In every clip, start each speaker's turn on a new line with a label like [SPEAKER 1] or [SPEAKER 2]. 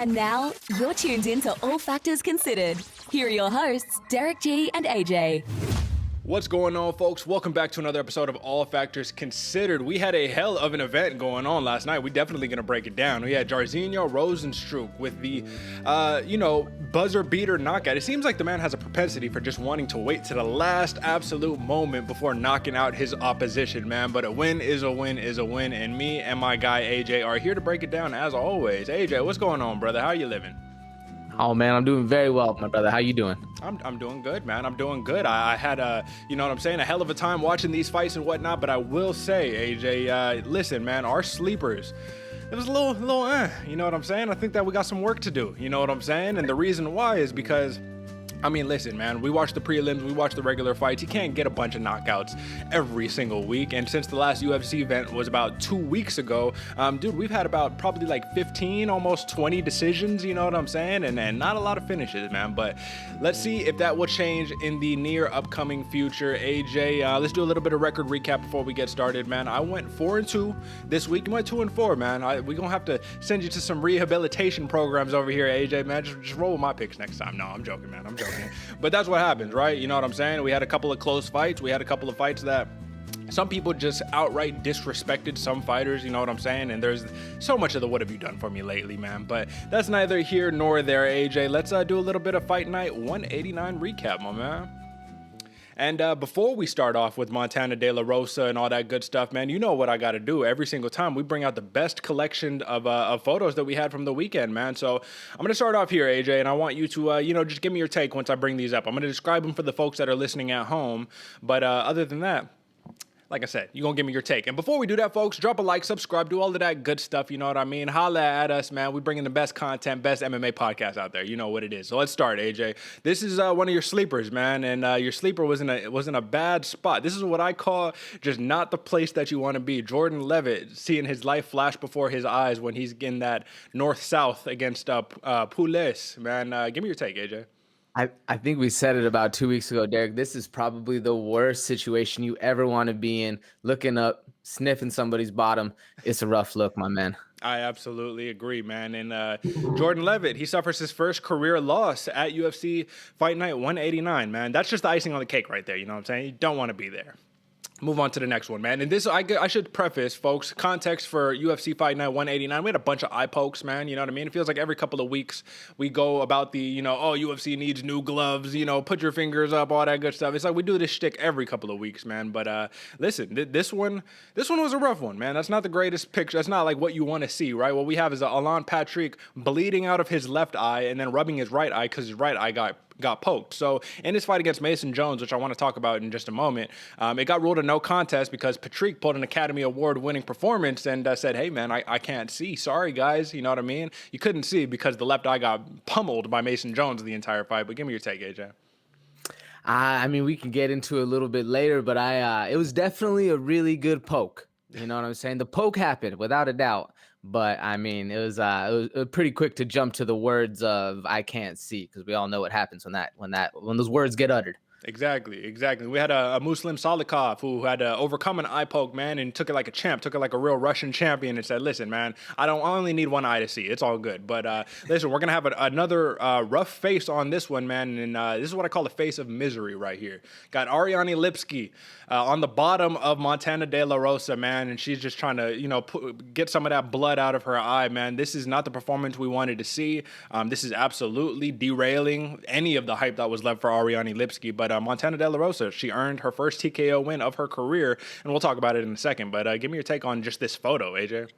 [SPEAKER 1] And now, you're tuned in to All Factors Considered. Here are your hosts, Derick G and AJ.
[SPEAKER 2] What's going on, folks? Welcome back to another episode of All Factors Considered. We had a hell of an event going on last night. We're definitely going to break it down. We had Jairzinho Rozenstruik with the, buzzer beater knockout. It seems like the man has a propensity for just wanting to wait to the last absolute moment before knocking out his opposition, man. But a win is a win is a win. And me and my guy AJ are here to break it down as always. AJ, what's going on, brother? How are you living?
[SPEAKER 3] Oh man, I'm doing very well, my brother. How you doing?
[SPEAKER 2] I'm doing good, man. I'm doing good. I had a hell of a time watching these fights and whatnot. But I will say, AJ, listen, man, our sleepers, it was a little, you know what I'm saying? I think that we got some work to do. You know what I'm saying? And the reason why is because, I mean, listen, man, we watch the prelims, we watch the regular fights. You can't get a bunch of knockouts every single week. And since the last UFC event was about 2 weeks ago, dude, we've had about probably like 15, almost 20 decisions, you know what I'm saying? And not a lot of finishes, man. But let's see if that will change in the near upcoming future. AJ, let's do a little bit of record recap before we get started, man. I went 4-2 this week. You went 2-4, man. We're going to have to send you to some rehabilitation programs over here, AJ, man. Just roll with my picks next time. No, I'm joking, man. I'm joking. But that's what happens, right? You know what I'm saying? We had a couple of close fights. We had a couple of fights that some people just outright disrespected some fighters, you know what I'm saying? And there's so much of the what have you done for me lately, man. But that's neither here nor there, AJ. Let's do a little bit of Fight Night 189 recap, my man. And before we start off with Montana De La Rosa and all that good stuff, man, you know what I got to do. Every single time we bring out the best collection of photos that we had from the weekend, man. So I'm going to start off here, AJ, and I want you to, just give me your take once I bring these up. I'm going to describe them for the folks that are listening at home. But other than that, like I said, you're going to give me your take. And before we do that, folks, drop a like, subscribe, do all of that good stuff, you know what I mean? Holla at us, man. We bringing the best content, best MMA podcast out there. You know what it is. So let's start, AJ. This is one of your sleepers, man, and your sleeper was in a bad spot. This is what I call just not the place that you want to be. Jordan Levitt, seeing his life flash before his eyes when he's in that north-south against Poules, man. Give me your take, AJ.
[SPEAKER 3] I think we said it about 2 weeks ago, Derick. This is probably the worst situation you ever want to be in. Looking up, sniffing somebody's bottom. It's a rough look, my man.
[SPEAKER 2] I absolutely agree, man. And Jordan Levitt, he suffers his first career loss at UFC Fight Night 189, man. That's just the icing on the cake right there, you know what I'm saying? You don't want to be there. Move on to the next one, man. And this, I should preface, folks, context for UFC Fight Night 189. We had a bunch of eye pokes, man. You know what I mean? It feels like every couple of weeks we go about the, UFC needs new gloves, put your fingers up, all that good stuff. It's like we do this shtick every couple of weeks, man. But listen, this one was a rough one, man. That's not the greatest picture. That's not like what you want to see, right? What we have is Alan Patrick bleeding out of his left eye and then rubbing his right eye because his right eye got poked. So in his fight against Mason Jones, which I want to talk about in just a moment, it got ruled a no contest because Patrick pulled an Academy Award winning performance and said, hey man, I can't see. Sorry guys, you know what I mean? You couldn't see because the left eye got pummeled by Mason Jones the entire fight. But give me your take, AJ.
[SPEAKER 3] I mean, we can get into it a little bit later, but it was definitely a really good poke. You know what I'm saying? The poke happened without a doubt. But I mean, it was pretty quick to jump to the words of "I can't see" because we all know what happens when those words get uttered.
[SPEAKER 2] Exactly. We had a Muslim Salikov who had to overcome an eye poke, man, and took it like a champ, took it like a real Russian champion and said, listen, man, I only need one eye to see. It's all good. But listen, we're going to have another rough face on this one, man, and this is what I call the face of misery right here. Got Ariane Lipski on the bottom of Montana De La Rosa, man, and she's just trying to, get some of that blood out of her eye, man. This is not the performance we wanted to see. This is absolutely derailing any of the hype that was left for Ariane Lipski, but Montana De La Rosa, she earned her first TKO win of her career, and we'll talk about it in a second. But give me your take on just this photo, AJ.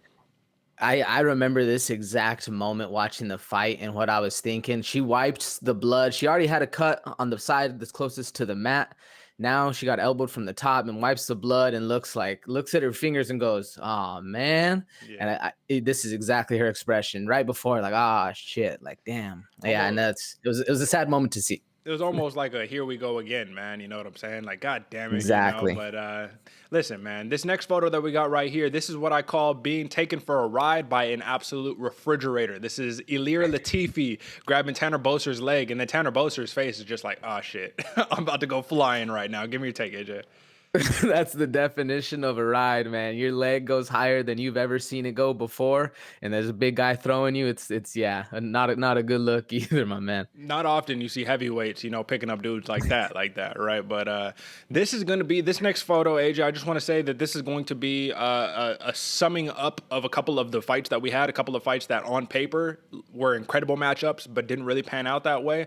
[SPEAKER 3] I remember this exact moment watching the fight and what I was thinking. She wiped the blood. She already had a cut on the side that's closest to the mat. Now she got elbowed from the top and wipes the blood and looks at her fingers and goes, "Oh man!" Yeah. And this is exactly her expression right before, like, "Ah, shit!" Like, damn, yeah. And it was a sad moment to see.
[SPEAKER 2] It was almost like a here we go again, man. You know what I'm saying? Like, God damn it.
[SPEAKER 3] Exactly.
[SPEAKER 2] But listen, man, this next photo that we got right here, this is what I call being taken for a ride by an absolute refrigerator. This is Ilir Latifi grabbing Tanner Boser's leg, and then Tanner Boser's face is just like, oh, shit. I'm about to go flying right now. Give me your take, AJ.
[SPEAKER 3] That's the definition of a ride, man. Your leg goes higher than you've ever seen it go before, and there's a big guy throwing you. It's yeah, not a good look either, my man.
[SPEAKER 2] Not often you see heavyweights, picking up dudes like that, right? But this is going to be this next photo, AJ. I just want to say that this is going to be a summing up of a couple of the fights that we had, a couple of fights that on paper were incredible matchups, but didn't really pan out that way.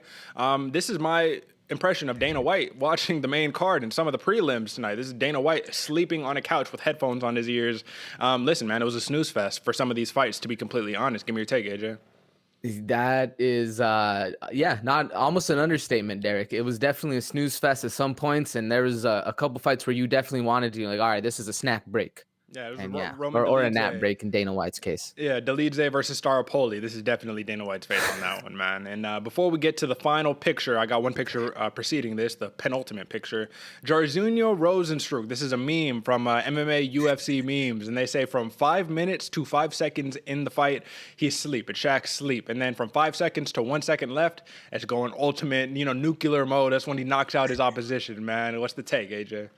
[SPEAKER 2] This is my impression of Dana White watching the main card and some of the prelims tonight. This is Dana White sleeping on a couch with headphones on his ears. Listen, man, it was a snooze fest for some of these fights, to be completely honest. Give me your take, AJ.
[SPEAKER 3] That is, not almost an understatement, Derek. It was definitely a snooze fest at some points, and there was a couple fights where you definitely wanted to, like, all right, this is a snack break.
[SPEAKER 2] Yeah, it was
[SPEAKER 3] or a nap break in Dana White's case.
[SPEAKER 2] Yeah, Dolidze versus Staropoli. This is definitely Dana White's face on that one, man. And before we get to the final picture, I got one picture preceding this, the penultimate picture. Jairzinho Rozenstruik. This is a meme from MMA UFC memes, and they say from 5 minutes to 5 seconds in the fight, he's asleep. It's Shaq's sleep. And then from 5 seconds to 1 second left, it's going ultimate, nuclear mode. That's when he knocks out his opposition, man. What's the take, AJ?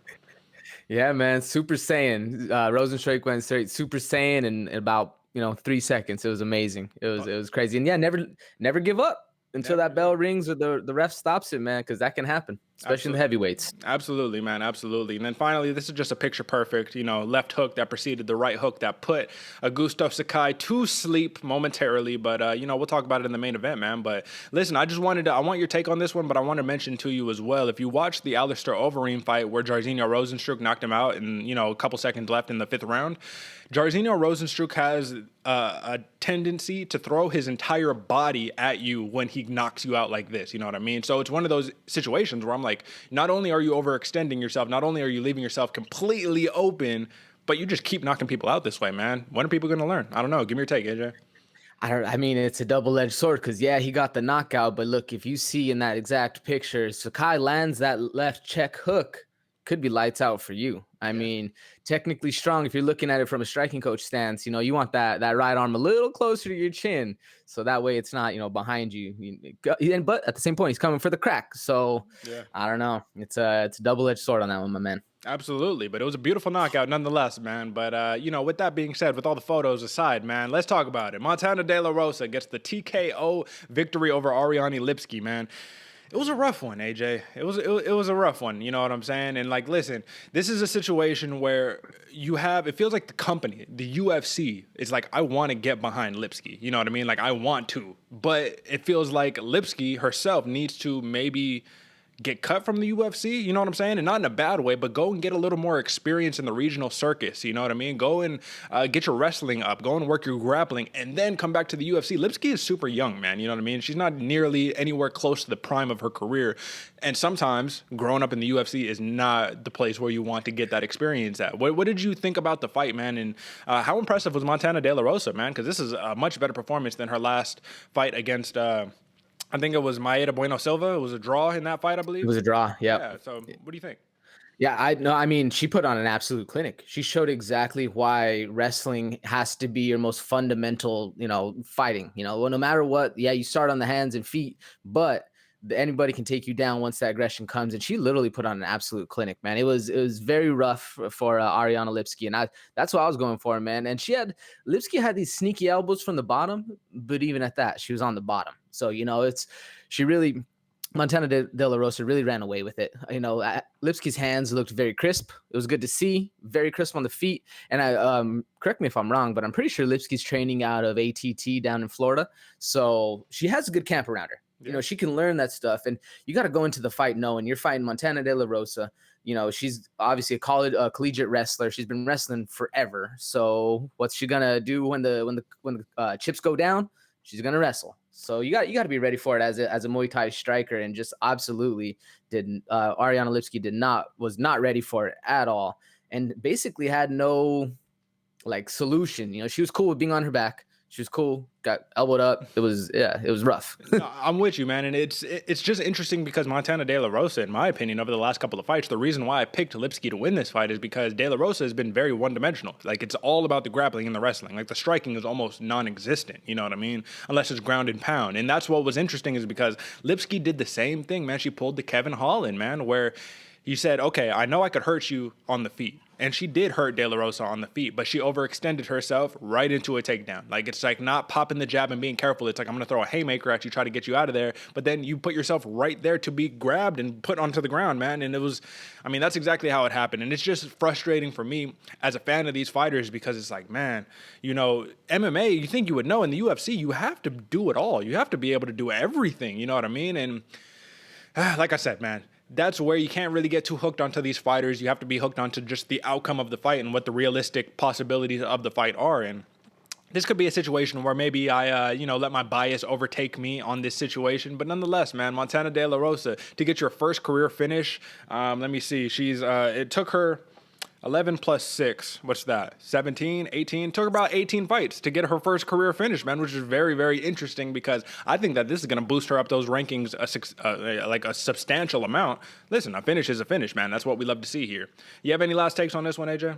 [SPEAKER 3] Yeah, man. Super Saiyan. Rozenstruik went straight Super Saiyan in about 3 seconds. It was amazing. It was crazy. And yeah, never give up until that bell rings or the ref stops it, man, because that can happen, especially in the heavyweights.
[SPEAKER 2] Absolutely, man. Absolutely. And then finally, this is just a picture perfect, left hook that preceded the right hook that put Augusto Sakai to sleep momentarily. But, we'll talk about it in the main event, man. But listen, I want your take on this one, but I want to mention to you as well, if you watch the Alistair Overeem fight where Jairzinho Rozenstruik knocked him out and, a couple seconds left in the 5th round, Jairzinho Rozenstruik has a tendency to throw his entire body at you when he knocks you out like this. You know what I mean? So it's one of those situations where I'm like, not only are you overextending yourself, not only are you leaving yourself completely open, but you just keep knocking people out this way, man. When are people going to learn? I don't know. Give me your take, AJ.
[SPEAKER 3] I mean, it's a double-edged sword because, yeah, he got the knockout. But look, if you see in that exact picture, Sakai lands that left check hook, could be lights out for you. I mean, technically strong, if you're looking at it from a striking coach stance, you want that right arm a little closer to your chin. So that way it's not, behind you. But at the same point, he's coming for the crack. So I don't know. It's a double-edged sword on that one, my man.
[SPEAKER 2] Absolutely. But it was a beautiful knockout nonetheless, man. But, with that being said, with all the photos aside, man, let's talk about it. Montana De La Rosa gets the TKO victory over Ariane Lipski, man. It was a rough one, AJ. It was a rough one. You know what I'm saying? And listen, this is a situation where it feels like the company, the UFC, is like, I want to get behind Lipski. You know what I mean? Like, I want to. But it feels like Lipski herself needs to maybe get cut from the UFC, you know what I'm saying? And not in a bad way, but go and get a little more experience in the regional circus, you know what I mean? Go and get your wrestling up, go and work your grappling, and then come back to the UFC. Lipski is super young, man, you know what I mean? She's not nearly anywhere close to the prime of her career. And sometimes growing up in the UFC is not the place where you want to get that experience at. What did you think about the fight, man? And how impressive was Montana De La Rosa, man? Because this is a much better performance than her last fight against... I think it was Maeda Bueno Silva. It was a draw in that fight, I believe.
[SPEAKER 3] It was a draw, yep.
[SPEAKER 2] Yeah. So what do you think?
[SPEAKER 3] Yeah, I mean, she put on an absolute clinic. She showed exactly why wrestling has to be your most fundamental, fighting. No matter what, you start on the hands and feet, but anybody can take you down once that aggression comes. And she literally put on an absolute clinic, man. It was very rough for Ariane Lipski, and that's what I was going for, man. And Lipski had these sneaky elbows from the bottom, but even at that, she was on the bottom. So Montana De La Rosa really ran away with it. Lipski's hands looked very crisp. It was good to see, very crisp on the feet. And I correct me if I'm wrong, but I'm pretty sure Lipski's training out of ATT down in Florida. So she has a good camp around her. Yeah. She can learn that stuff. And you got to go into the fight knowing you're fighting Montana De La Rosa. She's obviously a collegiate wrestler. She's been wrestling forever. So what's she gonna do when the chips go down? She's gonna wrestle. So you got to be ready for it as a Muay Thai striker, and just absolutely didn't. Ariane Lipski was not ready for it at all, and basically had no solution. She was cool with being on her back. She was cool, got elbowed up. It was rough.
[SPEAKER 2] No, I'm with you, man. And it's just interesting because Montana De La Rosa, in my opinion, over the last couple of fights, the reason why I picked Lipski to win this fight is because De La Rosa has been very one-dimensional. It's all about the grappling and the wrestling. The striking is almost non-existent, you know what I mean? Unless it's ground and pound. And that's what was interesting is because Lipski did the same thing, man. She pulled the Kevin Holland, man, where you said, okay, I know I could hurt you on the feet. And she did hurt De La Rosa on the feet, but she overextended herself right into a takedown. Like, it's like not popping the jab and being careful. It's like, I'm going to throw a haymaker at you, try to get you out of there. But then you put yourself right there to be grabbed and put onto the ground, man. And it was, I mean, that's exactly how it happened. And it's just frustrating for me as a fan of these fighters because it's like, man, you know, MMA, you think you would know. In the UFC, you have to do it all. You have to be able to do everything. You know what I mean? And like I said, man, that's where you can't really get too hooked onto these fighters. You have to be hooked onto just the outcome of the fight and what the realistic possibilities of the fight are. And this could be a situation where maybe I, let my bias overtake me on this situation. But nonetheless, man, Montana De La Rosa, to get your first career finish, let me see. It took her 11 plus 6, what's that, 17, 18? Took about 18 fights to get her first career finish, man, which is very, very interesting because I think that this is going to boost her up those rankings like a substantial amount. Listen, a finish is a finish, man. That's what we love to see here. You have any last takes on this one, AJ?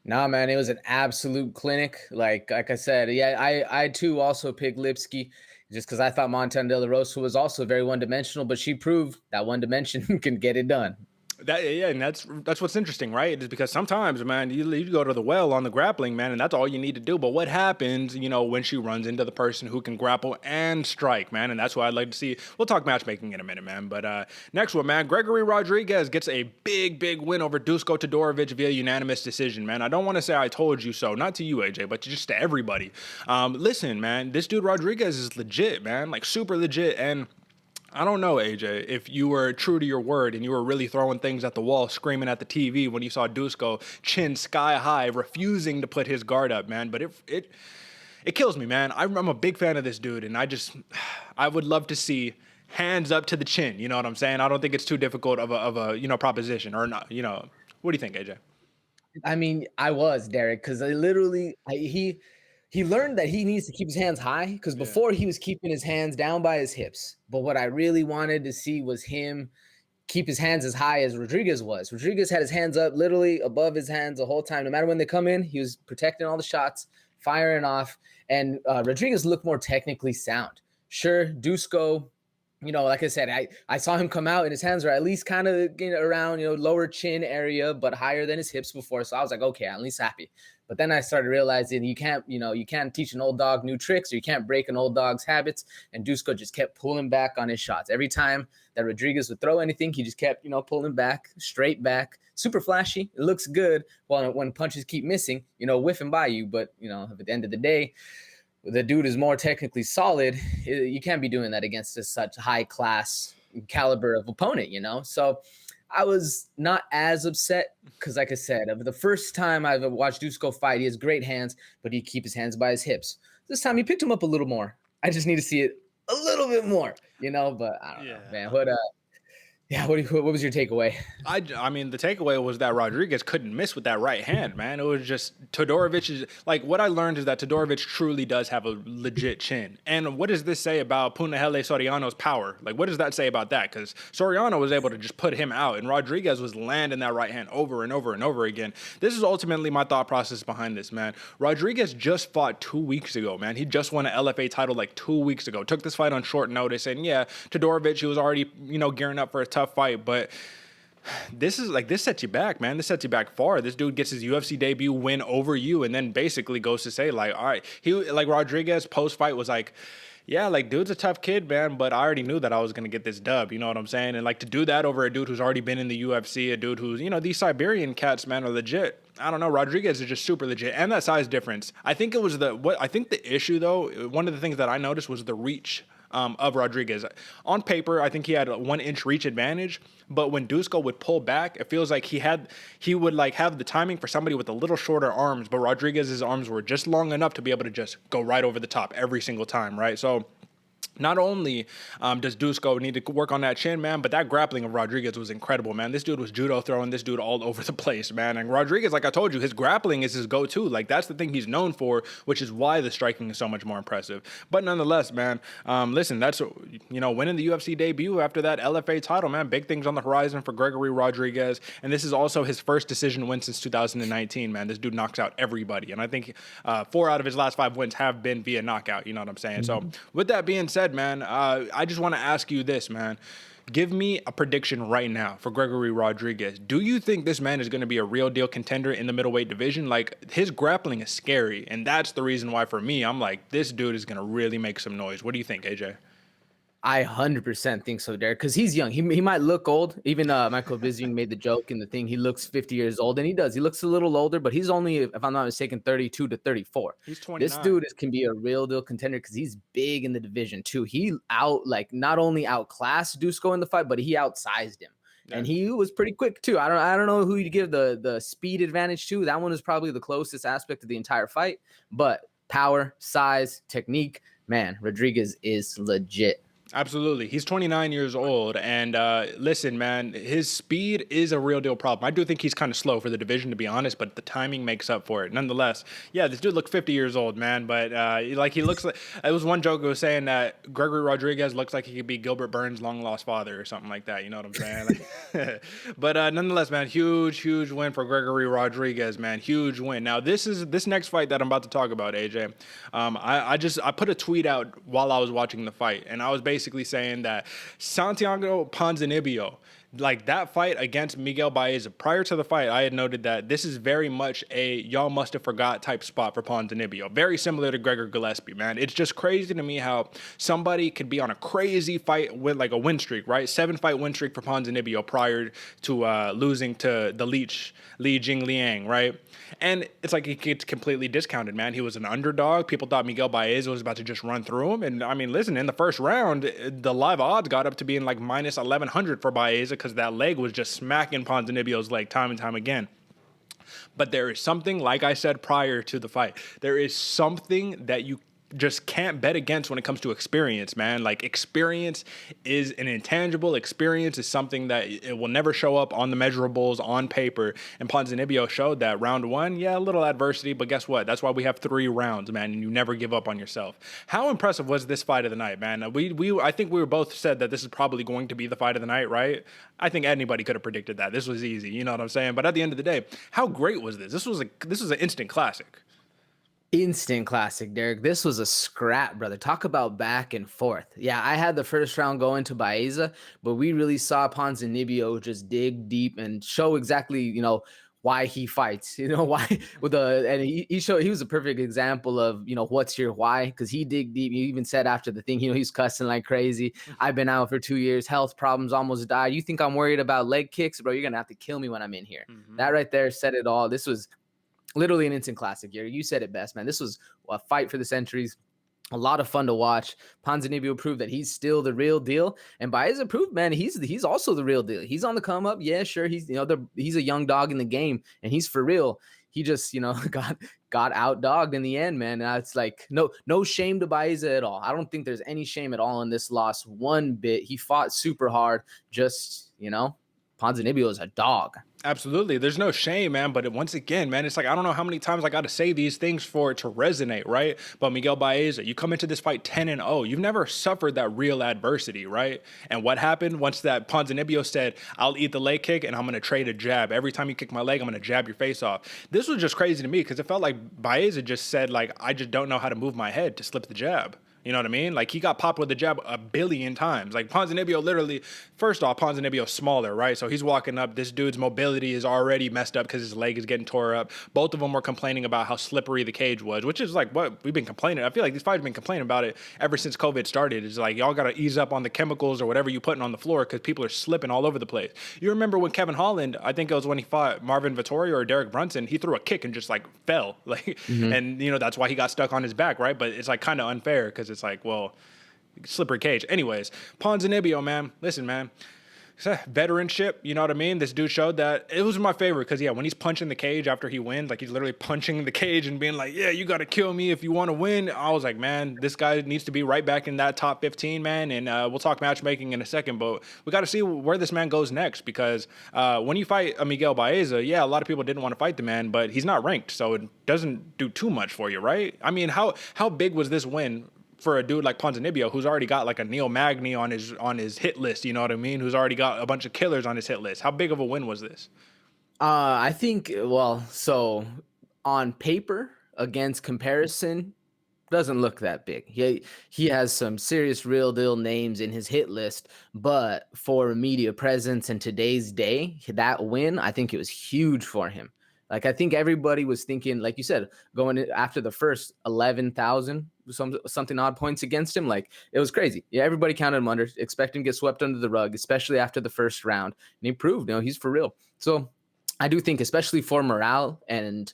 [SPEAKER 3] Nah, man, it was an absolute clinic. Like I said, yeah, I too also picked Lipski just because I thought Montana De La Rosa was also very one-dimensional, but she proved that one dimension can get it done.
[SPEAKER 2] And that's what's interesting, right? Is because sometimes, man, you go to the well on the grappling, man, and that's all you need to do. But what happens, when she runs into the person who can grapple and strike, man? And that's what I'd like to see. We'll talk matchmaking in a minute, man. But next one, man, Gregory Rodriguez gets a big win over Dusko Todorovic via unanimous decision, man. I don't want to say I told you so, not to you, AJ, but just to everybody. Listen, man, this dude Rodriguez is legit, man, like super legit. And I don't know, AJ, if you were true to your word and you were really throwing things at the wall, screaming at the TV when you saw Dusko chin sky high, refusing to put his guard up, man. But it kills me, man. I'm a big fan of this dude, and I would love to see hands up to the chin. You know what I'm saying? I don't think it's too difficult of a proposition or not. What do you think, AJ?
[SPEAKER 3] I mean, I was, Derek, because he learned that he needs to keep his hands high because before he was keeping his hands down by his hips. But what I really wanted to see was him keep his hands as high as Rodriguez was. Rodriguez had his hands up literally above his hands the whole time. No matter when they come in, he was protecting all the shots, firing off. And Rodriguez looked more technically sound. Sure, Dusko, like I said, I saw him come out and his hands were at least kind of around, lower chin area, but higher than his hips before. So I was like, okay, I'm at least happy. But then I started realizing you can't teach an old dog new tricks, or you can't break an old dog's habits. And Dusko just kept pulling back on his shots. Every time that Rodriguez would throw anything, he just kept, pulling back, straight back, super flashy. It looks good. Well, when punches keep missing, whiffing by you. But, at the end of the day, the dude is more technically solid. You can't be doing that against such high class caliber of opponent, So I was not as upset because, like I said, the first time I've watched Dusko fight, he has great hands, but he keep his hands by his hips. This time he picked him up a little more. I just need to see it a little bit more, but I don't know, man. What was your takeaway?
[SPEAKER 2] I mean, the takeaway was that Rodriguez couldn't miss with that right hand, man. It was just Todorovic like what I learned is that Todorovic truly does have a legit chin. And what does this say about Punahele Soriano's power? Like, what does that say about that? Because Soriano was able to just put him out, and Rodriguez was landing that right hand over and over and over again. This is ultimately my thought process behind this, man. Rodriguez just fought 2 weeks ago, man. He just won an LFA title like 2 weeks ago. Took this fight on short notice, and yeah, Todorovic, he was already, gearing up for a tough fight, but this sets you back, man. This sets you back far. This dude gets his UFC debut win over you, and then basically goes to say, like, all right, Rodriguez post fight was like, yeah, like, dude's a tough kid, man, but I already knew that I was gonna get this dub. You know what I'm saying? And like to do that over a dude who's already been in the UFC, a dude who's, these Siberian cats, man, are legit. I don't know. Rodriguez is just super legit, and that size difference. I think the issue though, one of the things that I noticed was the reach of Rodriguez. On paper, I think he had a 1 inch reach advantage, but when Dusko would pull back, it feels like he would have the timing for somebody with a little shorter arms, but Rodriguez's arms were just long enough to be able to just go right over the top every single time, right? So not only does Dusko need to work on that chin, man, but that grappling of Rodriguez was incredible, man. This dude was judo throwing this dude all over the place, man. And Rodriguez, like I told you, his grappling is his go-to. Like, that's the thing he's known for, which is why the striking is so much more impressive. But nonetheless, man, listen, that's, winning the UFC debut after that LFA title, man. Big things on the horizon for Gregory Rodriguez. And this is also his first decision win since 2019, man. This dude knocks out everybody. And I think 4 out of his last 5 wins have been via knockout. You know what I'm saying? Mm-hmm. So with that being said, man, I just want to ask you this, man. give me a prediction right now for Gregory Rodriguez. Do you think this man is going to be a real deal contender in the middleweight division? Like, his grappling is scary, and that's the reason why for me, I'm like, this dude is going to really make some noise. What do you think, AJ?
[SPEAKER 3] I 100% think so, Derek, because he's young. He might look old. Even Michael Bisping made the joke in the thing. He looks 50 years old, and he does. He looks a little older, but he's only, if I'm not mistaken, 32 to 34.
[SPEAKER 2] He's 29.
[SPEAKER 3] This dude can be a real deal contender because he's big in the division too. He not only outclassed Dusko in the fight, but he outsized him. Yeah. And he was pretty quick too. I don't know who you'd give the speed advantage to. That one is probably the closest aspect of the entire fight. But power, size, technique, man, Rodriguez is legit.
[SPEAKER 2] Absolutely. He's 29 years old. And listen, man, his speed is a real deal problem. I do think he's kind of slow for the division, to be honest, but the timing makes up for it. Nonetheless, yeah, this dude looks 50 years old, man. But like, he looks like, it was one joke that was saying that Gregory Rodriguez looks like he could be Gilbert Burns' long lost father or something like that. You know what I'm saying? Like, but nonetheless, man, huge win for Gregory Rodriguez, man. Huge win. Now, this next fight that I'm about to talk about, AJ. I put a tweet out while I was watching the fight, and I was basically saying that Santiago Ponzinibbio, like that fight against Miguel Baeza, prior to the fight, I had noted that this is very much a y'all must have forgot type spot for Ponzinibbio. Very similar to Gregor Gillespie, man. It's just crazy to me how somebody could be on a crazy fight with like a win streak, right? 7-fight win streak for Ponzinibbio prior to losing to the Leech, Li Jingliang, right? And it's like he gets completely discounted, man. He was an underdog. People thought Miguel Baeza was about to just run through him. And I mean, listen, in the first round, the live odds got up to being like minus 1,100 for Baeza because that leg was just smacking Ponzinibbio's leg time and time again. But there is something, like I said prior to the fight, there is something that you just can't bet against when it comes to experience, man. Like, experience is an intangible. Experience is something that it will never show up on the measurables on paper. And Ponzinibbio showed that round one, yeah, a little adversity, but guess what? That's why we have 3 rounds, man, and you never give up on yourself. How impressive was this fight of the night, man? I think we were both said that this is probably going to be the fight of the night, right? I think anybody could have predicted that. This was easy, you know what I'm saying? But at the end of the day, how great was this? This was an instant classic.
[SPEAKER 3] Instant classic, Derek. This was a scrap, brother. Talk about back and forth. Yeah, I had the first round going to Baeza, but we really saw Ponzinibbio just dig deep and show exactly, why he fights, why and he was a perfect example of, what's your why? Because he dig deep. He even said after the thing, he's cussing like crazy. I've been out for 2 years, health problems, almost died. You think I'm worried about leg kicks, bro? You're gonna have to kill me when I'm in here. Mm-hmm. That right there said it all. This was literally an instant classic. You said it best, man. This was a fight for the centuries. A lot of fun to watch. Ponzinibbio proved that he's still the real deal, and Baeza proved, man, he's also the real deal. He's on the come up. Yeah, sure. He's he's a young dog in the game, and he's for real. He just got out dogged in the end, man. And it's like no shame to Baeza at all. I don't think there's any shame at all in this loss one bit. He fought super hard. Just Ponzinibbio is a dog.
[SPEAKER 2] Absolutely. There's no shame, man. But once again, man, it's like, I don't know how many times I got to say these things for it to resonate, right? But Miguel Baeza, you come into this fight 10-0. You've never suffered that real adversity, right? And what happened once that Ponzinibbio said, I'll eat the leg kick and I'm going to trade a jab. Every time you kick my leg, I'm going to jab your face off. This was just crazy to me because it felt like Baeza just said, like, I just don't know how to move my head to slip the jab. You know what I mean? Like, he got popped with the jab a billion times. Like, Ponzinibbio literally, first off, Ponzinibbio's smaller, right? So he's walking up. This dude's mobility is already messed up because his leg is getting tore up. Both of them were complaining about how slippery the cage was, which is like what we've been complaining. I feel like these fighters have been complaining about it ever since COVID started. It's like, y'all got to ease up on the chemicals or whatever you're putting on the floor because people are slipping all over the place. You remember when Kevin Holland, I think it was when he fought Marvin Vettori or Derek Brunson, he threw a kick and just like fell. Like, mm-hmm. And, that's why he got stuck on his back, right? But it's like kind of unfair because it's like, well, slippery cage. Anyways, Ponzinibbio, man. Listen, man. Veteranship, you know what I mean? This dude showed that. It was my favorite because, yeah, when he's punching the cage after he wins, like he's literally punching the cage and being like, yeah, you got to kill me if you want to win. I was like, man, this guy needs to be right back in that top 15, man. And we'll talk matchmaking in a second, but we got to see where this man goes next because when you fight a Miguel Baeza, yeah, a lot of people didn't want to fight the man, but he's not ranked, so it doesn't do too much for you, right? I mean, how big was this win for a dude like Ponzinibbio, who's already got like a Neil Magny on his hit list, you know what I mean? Who's already got a bunch of killers on his hit list. How big of a win was this?
[SPEAKER 3] I think, so on paper, against comparison, doesn't look that big. He has some serious real deal names in his hit list, but for media presence in today's day, that win, I think it was huge for him. Like, I think everybody was thinking, like you said, going after the first 11,000, something odd points against him. Like, it was crazy. Yeah, everybody counted him under, expect him to get swept under the rug, especially after the first round. And he proved, he's for real. So I do think, especially for morale and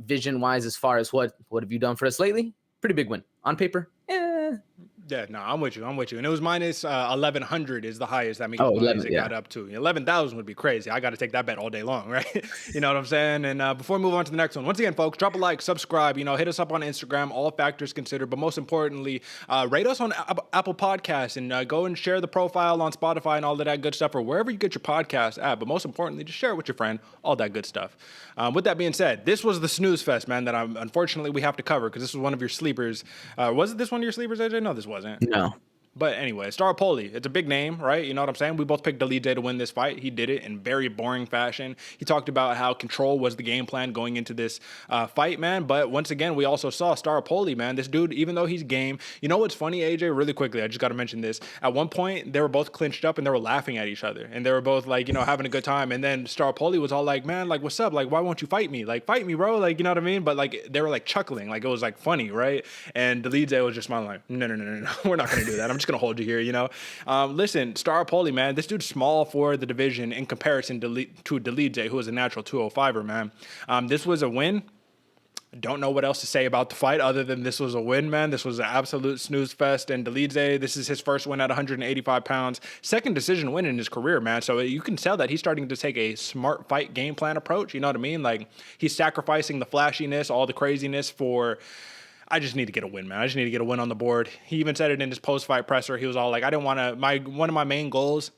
[SPEAKER 3] vision-wise, as far as what have you done for us lately? Pretty big win. On paper,
[SPEAKER 2] Yeah, no, I'm with you. And it was minus 1,100 is the highest that Miguel got up to. 11,000 would be crazy. I got to take that bet all day long, right? You know what I'm saying? And before we move on to the next one, once again, folks, drop a like, subscribe, hit us up on Instagram, all factors considered. But most importantly, rate us on Apple Podcasts and go and share the profile on Spotify and all of that good stuff, or wherever you get your podcast at. But most importantly, just share it with your friend, all that good stuff. With that being said, this was the snooze fest, man, that unfortunately we have to cover because this was one of your sleepers. Was it this one of your sleepers, AJ? No, this wasn't.
[SPEAKER 3] No.
[SPEAKER 2] But anyway, Staropoli, it's a big name, right? You know what I'm saying? We both picked Dolidze to win this fight. He did it in very boring fashion. He talked about how control was the game plan going into this fight, man. But once again, we also saw Staropoli, man. This dude, even though he's game, you know what's funny, AJ? Really quickly, I just got to mention this. At one point, they were both clinched up and they were laughing at each other. And they were both like, having a good time. And then Staropoli was all like, man, like, what's up? Like, why won't you fight me? Like, fight me, bro. Like, you know what I mean? But like, they were like chuckling. Like, it was like funny, right? And Dolidze was just smiling like, no. We're not going to do that. I'm just going to hold you here, Listen, Staropoli, man, this dude's small for the division in comparison to Dolidze, who is a natural 205er, man. This was a win. Don't know what else to say about the fight other than this was a win, man. This was an absolute snooze fest. And Dolidze, this is his first win at 185 pounds. Second decision win in his career, man. So you can tell that he's starting to take a smart fight game plan approach. You know what I mean? Like, he's sacrificing the flashiness, all the craziness for... I just need to get a win, man. I just need to get a win on the board. He even said it in his post-fight presser. He was all like, I didn't want to, one of my main goals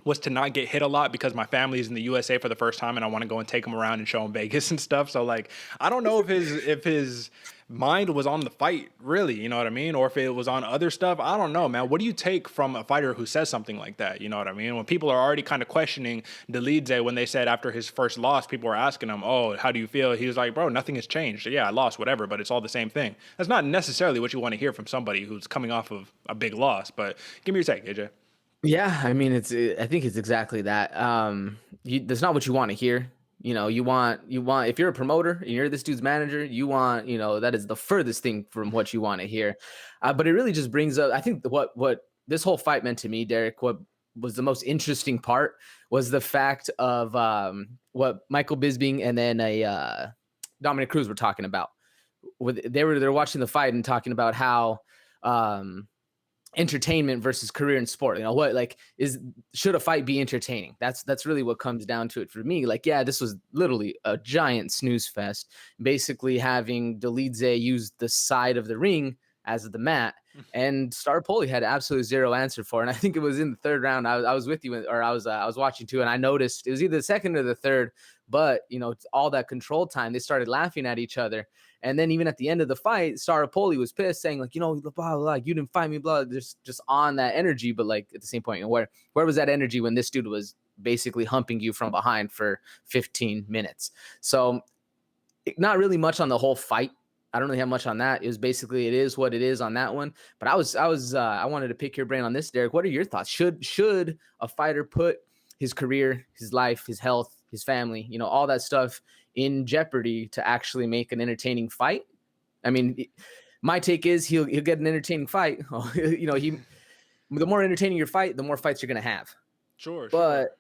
[SPEAKER 2] was to not get hit a lot because my family's in the USA for the first time and I want to go and take them around and show them Vegas and stuff. So like, I don't know if his mind was on the fight, really, you know what I mean? Or if it was on other stuff. I don't know, man. What do you take from a fighter who says something like that? You know what I mean? When people are already kind of questioning Dolidze, when they said after his first loss, people were asking him, oh, how do you feel? He was like, bro, nothing has changed. Yeah, I lost, whatever, but it's all the same thing. That's not necessarily what you want to hear from somebody who's coming off of a big loss, but give me your take, AJ.
[SPEAKER 3] Yeah, I mean, I think it's exactly that. That's not what you want to hear. You want, if you're a promoter and you're this dude's manager, you want, that is the furthest thing from what you want to hear. But it really just brings up, I think what this whole fight meant to me, Derek, what was the most interesting part was the fact of what Michael Bisping and then Dominic Cruz were talking about. They're watching the fight and talking about how entertainment versus career in sport. Should a fight be entertaining? That's really what comes down to it for me. Like, yeah, this was literally a giant snooze fest, basically having Dolidze use the side of the ring as the mat, and Staropoli had absolutely zero answer for it. And I think it was in the third round. I was with you, or I was watching too, and I noticed it was either the second or the third. But it's all that control time. They started laughing at each other, and then even at the end of the fight, Staropoli was pissed, saying like, blah, blah, blah, you didn't fight me, blah. Just on that energy, but like at the same point, where was that energy when this dude was basically humping you from behind for 15 minutes? So not really much on the whole fight. I don't really have much on that. It was basically, it is what it is on that one. But I wanted to pick your brain on this, Derek. What are your thoughts? Should a fighter put his career, his life, his health, his family, all that stuff in jeopardy to actually make an entertaining fight? I mean, my take is he'll get an entertaining fight. The more entertaining your fight, the more fights you're going to have.
[SPEAKER 2] Sure.
[SPEAKER 3] But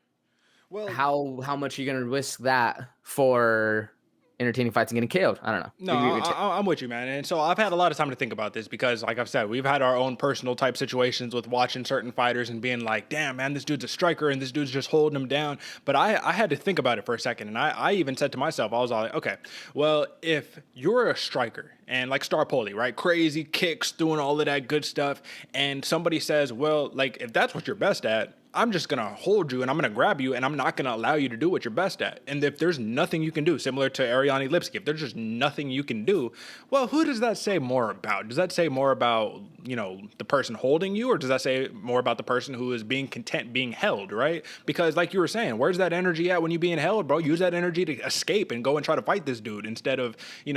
[SPEAKER 2] well,
[SPEAKER 3] how much are you going to risk that for entertaining fights and getting KO'd? I don't know.
[SPEAKER 2] No, I'm with you, man. And so I've had a lot of time to think about this because, like I've said, we've had our own personal type situations with watching certain fighters and being like, damn, man, this dude's a striker and this dude's just holding him down. But I had to think about it for a second. And I even said to myself, I was all like, okay, well, if you're a striker and like Staropoli, right? Crazy kicks, doing all of that good stuff. And somebody says, well, like, if that's what you're best at, I'm just going to hold you and I'm going to grab you and I'm not going to allow you to do what you're best at. And if there's nothing you can do, similar to Ariane Lipski, if there's just nothing you can do, well, who does that say more about? Does that say more about, the person holding you, or does that say more about the person who is being content being held, right? Because like you were saying, where's that energy at when you're being held, bro? Use that energy to escape and go and try to fight this dude instead of,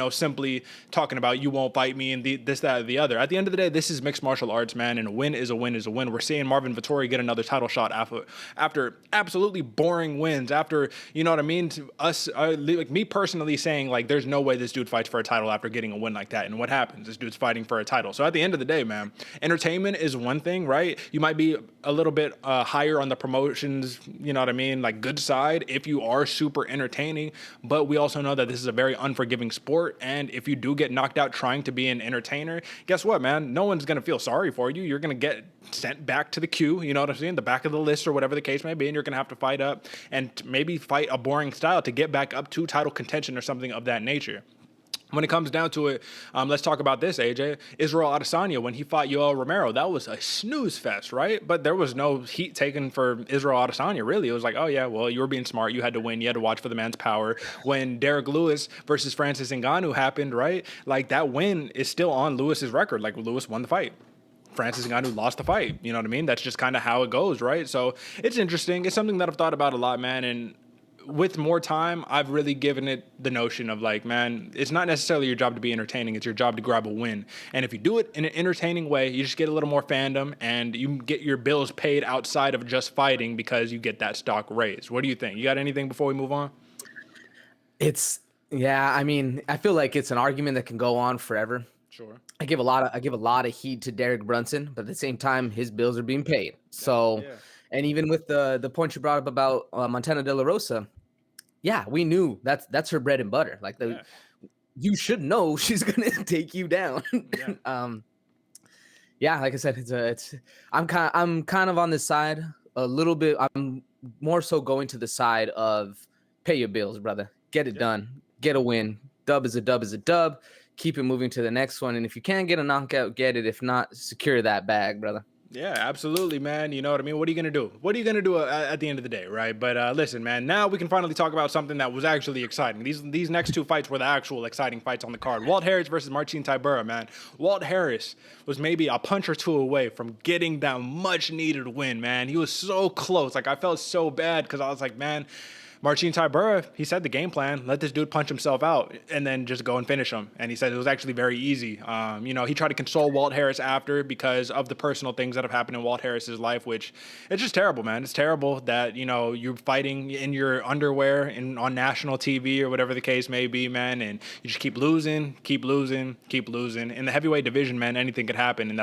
[SPEAKER 2] simply talking about you won't fight me and this, that, or the other. At the end of the day, this is mixed martial arts, man, and a win is a win is a win. We're seeing Marvin Vettori get another title shot after absolutely boring wins, after, to us, like me personally saying, like, there's no way this dude fights for a title after getting a win like that. And what happens? This dude's fighting for a title. So at the end of the day, man, entertainment is one thing, right? You might be a little bit higher on the promotions, like good side if you are super entertaining, but we also know that this is a very unforgiving sport, and if you do get knocked out trying to be an entertainer, guess what, man? No one's going to feel sorry for you. You're going to get sent back to the queue, the back of the list or whatever the case may be, and you're going to have to fight up and maybe fight a boring style to get back up to title contention or something of that nature. When it comes down to it, let's talk about this, AJ. Israel Adesanya, when he fought Yoel Romero, that was a snooze fest, right? But there was no heat taken for Israel Adesanya, really. It was like, oh, yeah, well, you were being smart. You had to win. You had to watch for the man's power. When Derek Lewis versus Francis Ngannou happened, right? Like, that win is still on Lewis's record. Like, Lewis won the fight. Francis Ngannou lost the fight. You know what I mean? That's just kind of how it goes, right? So it's interesting. It's something that I've thought about a lot, man, and with more time, I've really given it the notion of like, man, it's not necessarily your job to be entertaining. It's your job to grab a win. And if you do it in an entertaining way, you just get a little more fandom and you get your bills paid outside of just fighting because you get that stock raised. What do you think? You got anything before we move on?
[SPEAKER 3] I feel like it's an argument that can go on forever.
[SPEAKER 2] Sure.
[SPEAKER 3] I give a lot of heat to Derek Brunson, but at the same time, his bills are being paid. So, yeah. And even with the point you brought up about Montana De La Rosa, yeah, we knew that's her bread and butter. Like you should know she's gonna take you down. Yeah. Like I said, I'm kind of on this side a little bit. I'm more so going to the side of pay your bills, brother. Get it done. Get a win. Dub is a dub is a dub. Keep it moving to the next one. And if you can get a knockout, get it. If not, secure that bag, brother.
[SPEAKER 2] Yeah, absolutely, man. You know what I mean? What are you going to do? What are you going to do at the end of the day, right? But listen, man, now we can finally talk about something that was actually exciting. These next two fights were the actual exciting fights on the card. Walt Harris versus Marcin Tybura, man. Walt Harris was maybe a punch or two away from getting that much-needed win, man. He was so close. Like, I felt so bad because I was like, man, Marcin Tybura, he said the game plan, let this dude punch himself out and then just go and finish him. And he said it was actually very easy. He tried to console Walt Harris after because of the personal things that have happened in Walt Harris's life, which it's just terrible, man. It's terrible that, you're fighting in your underwear on national TV or whatever the case may be, man. And you just keep losing. In the heavyweight division, man, anything could happen.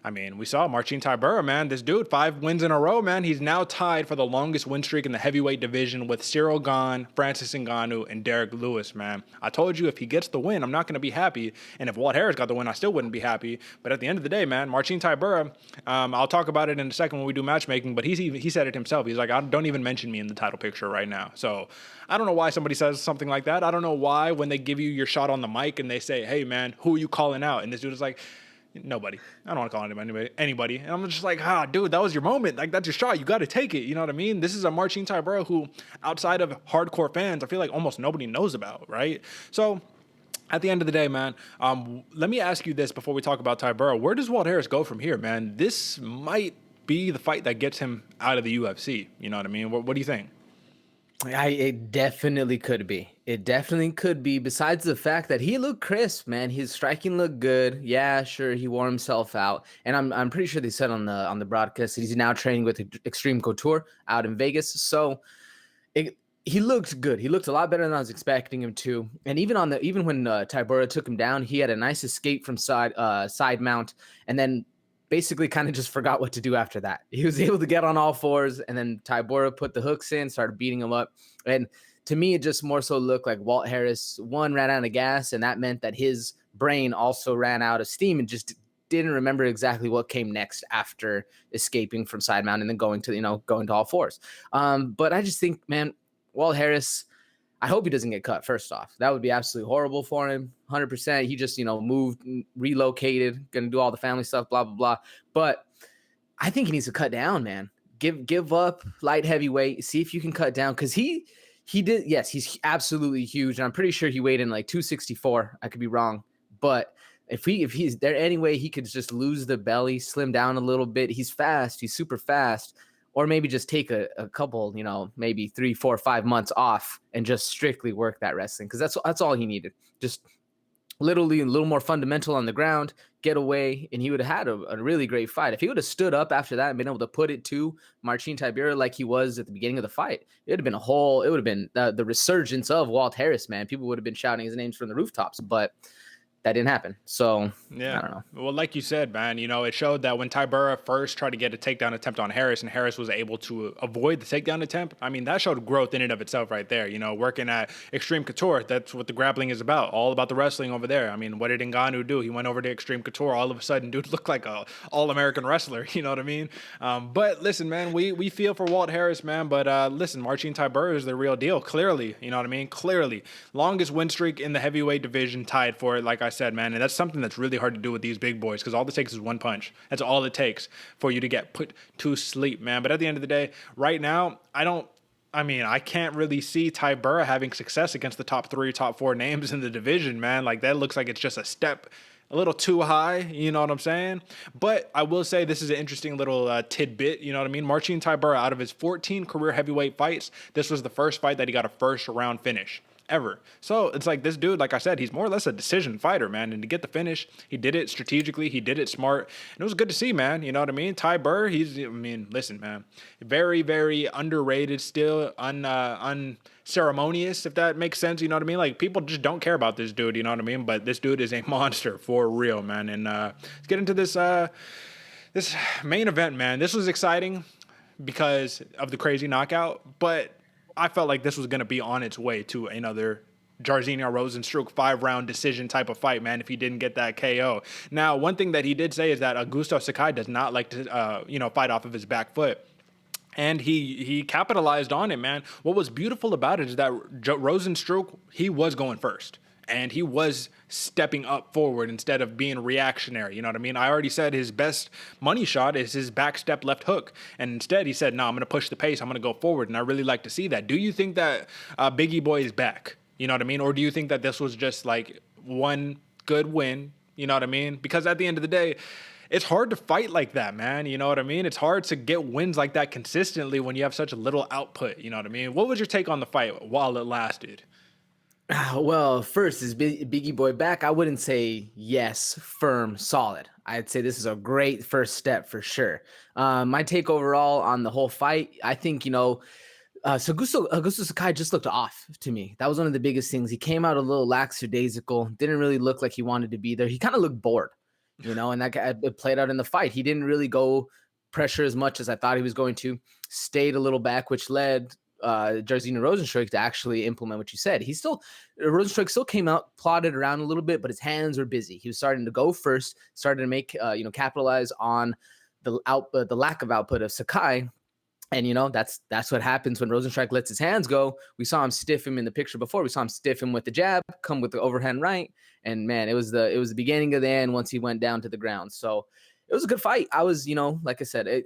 [SPEAKER 2] And we saw Marcin Tybura, man. This dude, 5 wins in a row, man. He's now tied for the longest win streak in the heavyweight division with Cyril Gane, Francis Ngannou, and Derek Lewis, man. I told you if he gets the win, I'm not going to be happy. And if Walt Harris got the win, I still wouldn't be happy. But at the end of the day, man, Marcin Tybura, I'll talk about it in a second when we do matchmaking, but he said it himself. He's like, don't even mention me in the title picture right now. So I don't know why somebody says something like that. I don't know why when they give you your shot on the mic and they say, hey, man, who are you calling out? And this dude is like, nobody. I don't want to call anybody. And I'm just like, dude, that was your moment. Like, that's your shot. You got to take it. You know what I mean? This is a Marcin Tybura who, outside of hardcore fans, I feel like almost nobody knows about, right? So at the end of the day, man, let me ask you this before we talk about Tybura. Where does Walt Harris go from here, man? This might be the fight that gets him out of the UFC. You know what I mean? What do you think?
[SPEAKER 3] It definitely could be. It definitely could be. Besides the fact that he looked crisp, man, his striking looked good. Yeah, sure, he wore himself out, and I'm pretty sure they said on the broadcast that he's now training with Extreme Couture out in Vegas. So he looked good. He looked a lot better than I was expecting him to. And even when Tybura took him down, he had a nice escape from side mount, and then basically kind of just forgot what to do after that. He was able to get on all fours, and then Tybura put the hooks in, started beating him up. And to me, it just more so looked like Walt Harris, ran out of gas, and that meant that his brain also ran out of steam and just didn't remember exactly what came next after escaping from side mount and then going to all fours. But I just think, man, Walt Harris, I hope he doesn't get cut, first off. That would be absolutely horrible for him, 100%. He just, moved, relocated, going to do all the family stuff, blah, blah, blah. But I think he needs to cut down, man. give up light heavyweight, see if you can cut down, because he did. Yes, he's absolutely huge, and I'm pretty sure he weighed in like 264. I could be wrong, but if he's there any way he could just lose the belly, slim down a little bit. He's fast, he's super fast. Or maybe just take a couple, maybe 3, 4, 5 months off and just strictly work that wrestling, because that's all he needed. Just literally a little more fundamental on the ground, get away, and he would have had a really great fight. If he would have stood up after that and been able to put it to Marcin Tybura like he was at the beginning of the fight, it would have been the resurgence of Walt Harris, man. People would have been shouting his names from the rooftops, but that didn't happen. So, yeah. I don't know.
[SPEAKER 2] Well, like you said, man, it showed that when Tybura first tried to get a takedown attempt on Harris and Harris was able to avoid the takedown attempt, I mean, that showed growth in and of itself right there. Working at Extreme Couture, that's what the grappling is about. All about the wrestling over there. I mean, what did Ngannou do? He went over to Extreme Couture. All of a sudden, dude looked like a all-American wrestler. You know what I mean? But listen, man, we feel for Walt Harris, man. But listen, Marcin Tybura is the real deal. Clearly, you know what I mean? Clearly. Longest win streak in the heavyweight division, tied for it, like I said, man. And that's something that's really hard to do with these big boys, because all it takes is one punch. That's all it takes for you to get put to sleep, man. But at the end of the day, right now, I can't really see Tybura having success against the top 3, top 4 names in the division, man. Like, that looks like it's just a little too high, you know what I'm saying? But I will say this is an interesting little tidbit, you know what I mean? Marcin Tybura, out of his 14 career heavyweight fights, this was the first fight that he got a first round finish ever. So it's like, this dude, like I said, he's more or less a decision fighter, man. And to get the finish, he did it strategically, he did it smart, and it was good to see, man. You know what I mean? Tybura, listen, man, very, very underrated still, unceremonious, if that makes sense. You know what I mean? Like, people just don't care about this dude, you know what I mean? But this dude is a monster for real, man. And let's get into this main event, man. This was exciting because of the crazy knockout, but I felt like this was going to be on its way to another Jairzinho Rozenstruik 5-round decision type of fight, man, if he didn't get that KO. Now, one thing that he did say is that Augusto Sakai does not like to, fight off of his back foot. And he capitalized on it, man. What was beautiful about it is that Rozenstruik, he was going first. And he was stepping up forward instead of being reactionary. You know what I mean? I already said his best money shot is his back step left hook. And instead he said, no, I'm going to push the pace. I'm going to go forward. And I really like to see that. Do you think that Biggie Boy is back? You know what I mean? Or do you think that this was just like one good win? You know what I mean? Because at the end of the day, it's hard to fight like that, man. You know what I mean? It's hard to get wins like that consistently when you have such a little output. You know what I mean? What was your take on the fight while it lasted?
[SPEAKER 3] Well, first, is Biggie Boy back? I wouldn't say yes, firm, solid. I'd say this is a great first step for sure. My take overall on the whole fight, I think, so Augusto Sakai just looked off to me. That was one of the biggest things. He came out a little lackadaisical, didn't really look like he wanted to be there. He kind of looked bored, and that it played out in the fight. He didn't really go pressure as much as I thought he was going to. Stayed a little back, which led Jairzinho Rozenstruik to actually implement what you said. Rozenstruik still came out, plotted around a little bit, but his hands were busy. He was starting to go first, started to make, capitalize on the lack of output of Sakai. And, that's what happens when Rozenstruik lets his hands go. We saw him stiff him in the picture before. We saw him stiff him with the jab, come with the overhand right. And man, it was the beginning of the end once he went down to the ground. So it was a good fight. I was, like I said,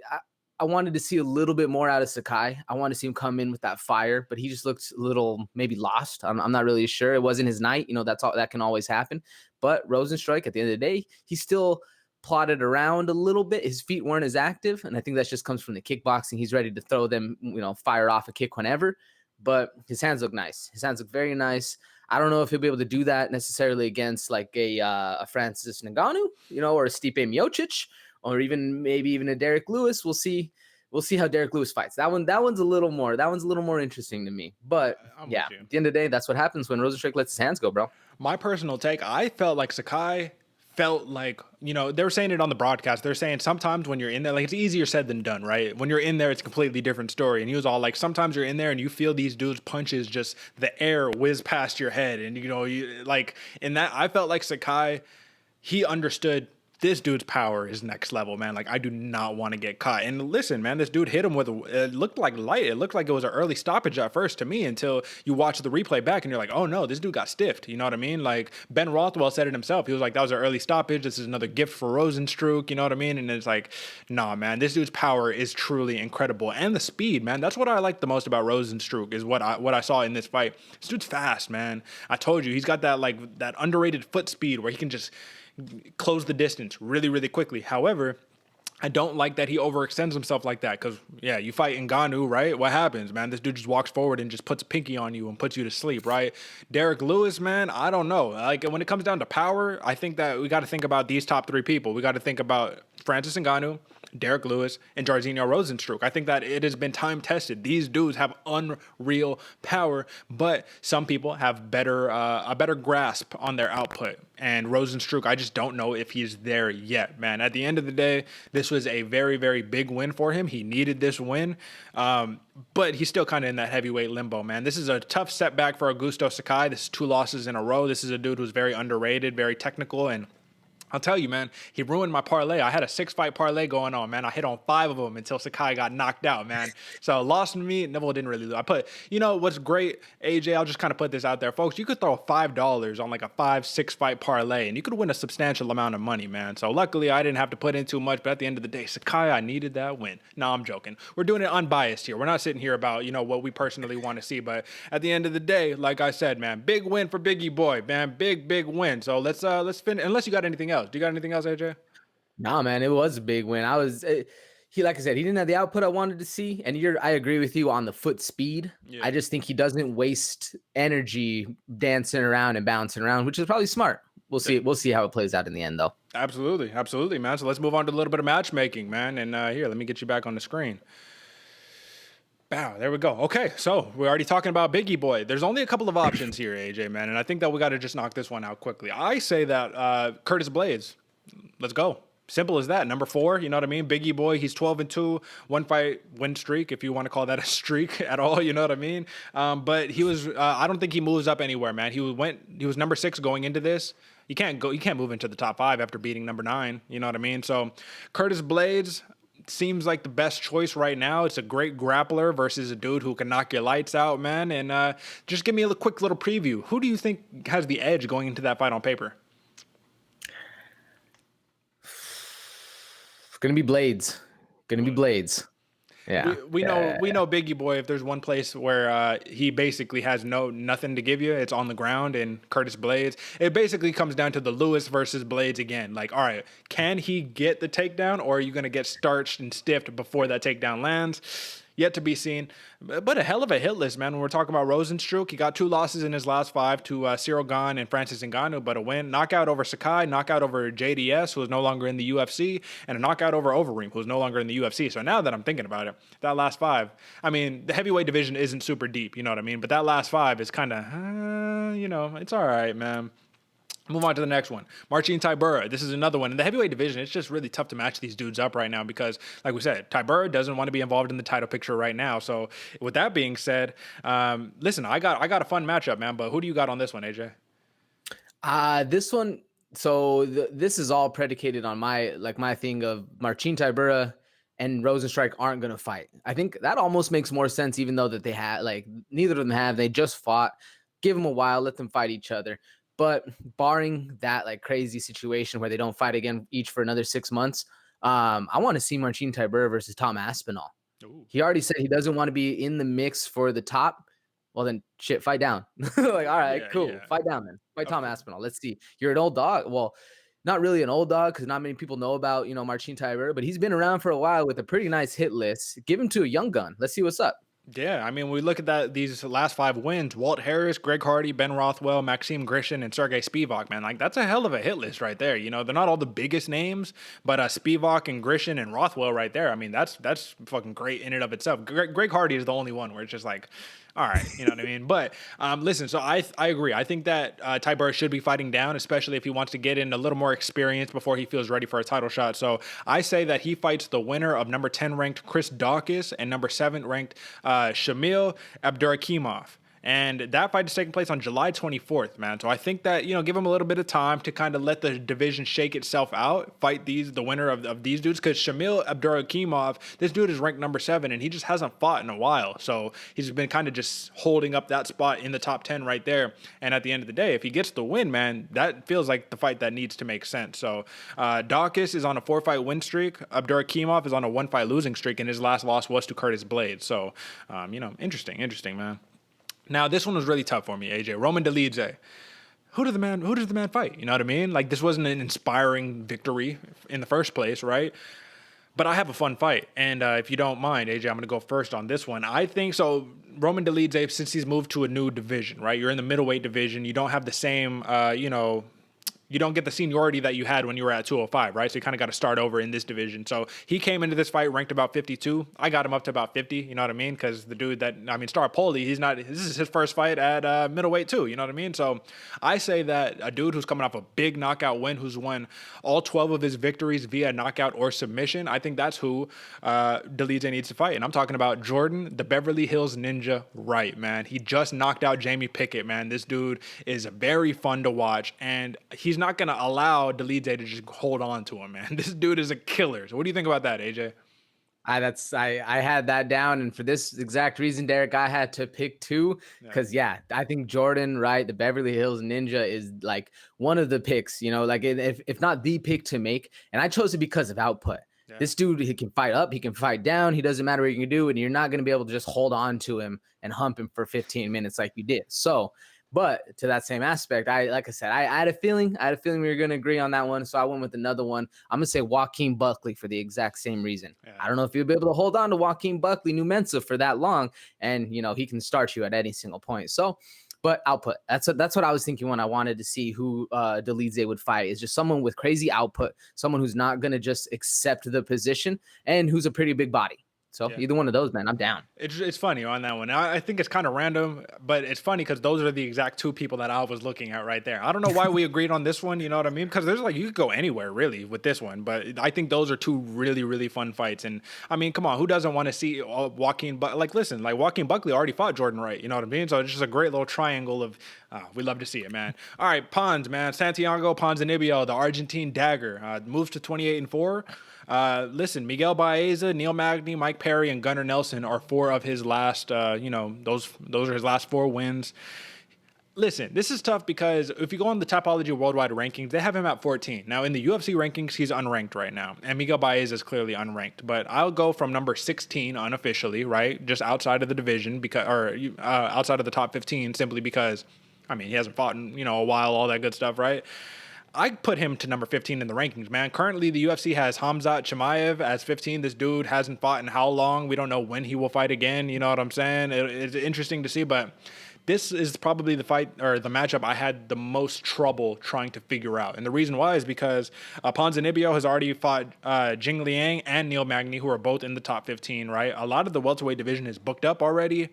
[SPEAKER 3] I wanted to see a little bit more out of Sakai. I wanted to see him come in with that fire, but he just looked a little maybe lost. I'm not really sure. It wasn't his night. That's all that can always happen. But Rozenstruik, at the end of the day, he still plotted around a little bit. His feet weren't as active, and I think that just comes from the kickboxing. He's ready to throw them, fire off a kick whenever. But his hands look nice. His hands look very nice. I don't know if he'll be able to do that necessarily against like a Francis Ngannou, or a Stipe Miocic, or maybe a Derek Lewis. We'll see. We'll see how Derek Lewis fights. That one's a little more interesting to me. But yeah, at the end of the day, that's what happens when Rozenstruik lets his hands go, bro.
[SPEAKER 2] My personal take, I felt like Sakai felt like, they were saying it on the broadcast. They're saying sometimes when you're in there, like, it's easier said than done, right? When you're in there, it's a completely different story. And he was all like, sometimes you're in there and you feel these dudes' punches, just the air whiz past your head. And, you like in that, I felt like Sakai, he understood this dude's power is next level, man. Like, I do not want to get caught. And listen, man, this dude hit him with, it looked like light. It looked like it was an early stoppage at first to me until you watch the replay back and you're like, oh no, this dude got stiffed. You know what I mean? Like, Ben Rothwell said it himself. He was like, that was an early stoppage. This is another gift for Rozenstruik. You know what I mean? And it's like, nah, man, this dude's power is truly incredible. And the speed, man. That's what I like the most about Rozenstruik is what I saw in this fight. This dude's fast, man. I told you, he's got that, like, that underrated foot speed where he can just close the distance really, really quickly. However, I don't like that he overextends himself like that because, yeah, you fight Ngannou, right? What happens, man? This dude just walks forward and just puts a pinky on you and puts you to sleep, right? Derek Lewis, man, I don't know. Like, when it comes down to power, I think that we got to think about these top three people. We got to think about Francis Ngannou, Derek Lewis, and Jairzinho Rozenstruik. I think that it has been time tested. These dudes have unreal power, but some people have a better grasp on their output. And Rozenstruik, I just don't know if he's there yet, man. At the end of the day, this was a very, very big win for him. He needed this win, but he's still kind of in that heavyweight limbo, man. This is a tough setback for Augusto Sakai. This is 2 losses in a row. This is a dude who's very underrated, very technical, and I'll tell you, man, he ruined my parlay. I had a 6-fight parlay going on, man. I hit on 5 of them until Sakai got knocked out, man. So lost to me. Neville didn't really lose. I put, you know, what's great, AJ, I'll just kind of put this out there, folks. You could throw $5 on like a 5-6-fight parlay, and you could win a substantial amount of money, man. So luckily, I didn't have to put in too much. But at the end of the day, Sakai, I needed that win. No, I'm joking. We're doing it unbiased here. We're not sitting here about, you know, what we personally want to see. But at the end of the day, like I said, man, big win for Biggie Boy, man. Big, big win. So let's finish. Unless you got anything else. Do you got anything else, AJ?
[SPEAKER 3] Nah, man, it was a big win. Like I said, he didn't have the output I wanted to see, and I agree with you on the foot speed. Yeah. I just think he doesn't waste energy dancing around and bouncing around, which is probably smart. We'll see. We'll see how it plays out in the end, though.
[SPEAKER 2] Absolutely, absolutely, man. So let's move on to a little bit of matchmaking, man. And here, let me get you back on the screen. Wow, there we go. Okay, so we're already talking about Biggie Boy. There's only a couple of options here, AJ, man, and I think that we got to just knock this one out quickly. I say that Curtis Blaydes. Let's go. Simple as that. Number 4, you know what I mean? Biggie Boy, he's 12-2, 1-fight win streak, if you want to call that a streak at all, you know what I mean? But he was, I don't think he moves up anywhere, man. He was number 6 going into this. You can't move into the top 5 after beating number 9, you know what I mean? So Curtis Blaydes seems like the best choice right now. It's a great grappler versus a dude who can knock your lights out, man. And just give me a quick little preview. Who do you think has the edge going into that fight on paper?
[SPEAKER 3] Gonna be Blaydes. Yeah,
[SPEAKER 2] we know Biggie Boy. If there's one place where he basically has nothing to give you, it's on the ground. And Curtis Blaydes, it basically comes down to the Lewis versus Blaydes again. Like, all right, can he get the takedown, or are you gonna get starched and stiffed before that takedown lands? Yet to be seen, but a hell of a hit list, man. When we're talking about Rozenstruik, he got 2 losses in his last 5 to Cyril Gane and Francis Ngannou, but a win, knockout over Sakai, knockout over JDS, who is no longer in the UFC, and a knockout over Overeem, who's no longer in the UFC. So now that I'm thinking about it, that last 5, I mean, the heavyweight division isn't super deep, you know what I mean? But that last 5 is kind of, you know, it's all right, man. Move on to the next one. Marcin Tybura. This is another one. In the heavyweight division, it's just really tough to match these dudes up right now because, like we said, Tybura doesn't want to be involved in the title picture right now. So with that being said, listen, I got a fun matchup, man. But who do you got on this one, AJ?
[SPEAKER 3] This one, so this is all predicated on my thing of Marcin Tybura and Rozenstruik aren't going to fight. I think that almost makes more sense, even though that they had, like, neither of them have. They just fought. Give them a while. Let them fight each other. But barring that like crazy situation where they don't fight again each for another 6 months, I want to see Marcin Tybura versus Tom Aspinall. Ooh. He already said he doesn't want to be in the mix for the top. Well, then shit, fight down. Like, all right, cool. Yeah. Fight down then. Fight Tom Aspinall. Let's see. You're an old dog. Well, not really an old dog because not many people know about, you know, Marcin Tybura, but he's been around for a while with a pretty nice hit list. Give him to a young gun. Let's see what's up.
[SPEAKER 2] Yeah, I mean, we look at these last 5 wins: Walt Harris, Greg Hardy, Ben Rothwell, Maxim Grishin, and Sergey Spivak. Man, like that's a hell of a hit list right there. You know, they're not all the biggest names, but Spivak and Grishin and Rothwell right there. I mean, that's fucking great in and of itself. Greg Hardy is the only one where it's just like, all right, you know what I mean? But listen, so I agree. I think that Tybura should be fighting down, especially if he wants to get in a little more experience before he feels ready for a title shot. So I say that he fights the winner of number 10 ranked Chris Daukaus and number 7 ranked Shamil Abdurakhimov. And that fight is taking place on July 24th, man. So I think that, give him a little bit of time to kind of let the division shake itself out, fight the winner of these dudes. Because Shamil Abdurakhimov, this dude is ranked number 7, and he just hasn't fought in a while. So he's been kind of just holding up that spot in the top 10 right there. And at the end of the day, if he gets the win, man, that feels like the fight that needs to make sense. So Dawkins is on a 4-fight win streak. Abdurakhimov is on a 1-fight losing streak, and his last loss was to Curtis Blades. So, interesting, man. Now, this one was really tough for me, AJ. Roman Dolidze. Who does the man fight? You know what I mean? Like, this wasn't an inspiring victory in the first place, right? But I have a fun fight. And if you don't mind, AJ, I'm going to go first on this one. I think so. Roman Dolidze, since he's moved to a new division, right? You're in the middleweight division. You don't have the same, you don't get the seniority that you had when you were at 205, right? So you kind of got to start over in this division. So he came into this fight ranked about 52. I got him up to about 50, you know what I mean? Because the dude Staropoli, this is his first fight at middleweight too, you know what I mean? So I say that a dude who's coming off a big knockout win, who's won all 12 of his victories via knockout or submission, I think that's who Dolidze needs to fight. And I'm talking about Jordan, the Beverly Hills Ninja Wright, man. He just knocked out Jamie Pickett, man. This dude is very fun to watch, and he's not going to allow Dolidze to just hold on to him, man. This dude is a killer. So what do you think about that, AJ?
[SPEAKER 3] I had that down, and for this exact reason, Derek, I had to pick 2 because I think Jordan, right, the Beverly Hills Ninja is like one of the picks, like if not the pick to make, and I chose it because of output. Yeah. This dude, he can fight up, he can fight down, he doesn't matter what you can do, and you're not going to be able to just hold on to him and hump him for 15 minutes like you did. So, but to that same aspect, like I said, I had a feeling we were going to agree on that one. So I went with another one. I'm going to say Joaquin Buckley for the exact same reason. Yeah. I don't know if you'll be able to hold on to Joaquin Buckley, New Mensa, for that long. And, he can start you at any single point. So, but output, that's what I was thinking when I wanted to see who Dolidze would fight, is just someone with crazy output, someone who's not going to just accept the position and who's a pretty big body. So either one of those, man, I'm down.
[SPEAKER 2] It's funny on that one. I think it's kind of random, but it's funny because those are the exact 2 people that I was looking at right there. I don't know why we agreed on this one, you know what I mean? Because there's you could go anywhere really with this one, but I think those are 2 really, really fun fights. And I mean, come on, who doesn't want to see Joaquin Joaquin Buckley already fought Jordan Wright, you know what I mean? So it's just a great little triangle of, we love to see it, man. All right, Pons, man. Santiago Ponzinibbio, the Argentine dagger, moves to 28-4. Listen, Miguel Baeza, Neil Magny, Mike Perry, and Gunnar Nelson are 4 of his last, those are his last 4 wins. Listen, this is tough because if you go on the Tapology Worldwide rankings, they have him at 14. Now, in the UFC rankings, he's unranked right now, and Miguel Baeza is clearly unranked. But I'll go from number 16 unofficially, right, just outside of the division, outside of the top 15, simply because, he hasn't fought in, a while, all that good stuff, right? I put him to number 15 in the rankings, man. Currently, the UFC has Hamzat Chimaev as 15. This dude hasn't fought in how long? We don't know when he will fight again. You know what I'm saying? It's interesting to see, but this is probably the fight or the matchup I had the most trouble trying to figure out. And the reason why is because Ponzinibbio has already fought Jing Liang and Neil Magny, who are both in the top 15, right? A lot of the welterweight division is booked up already.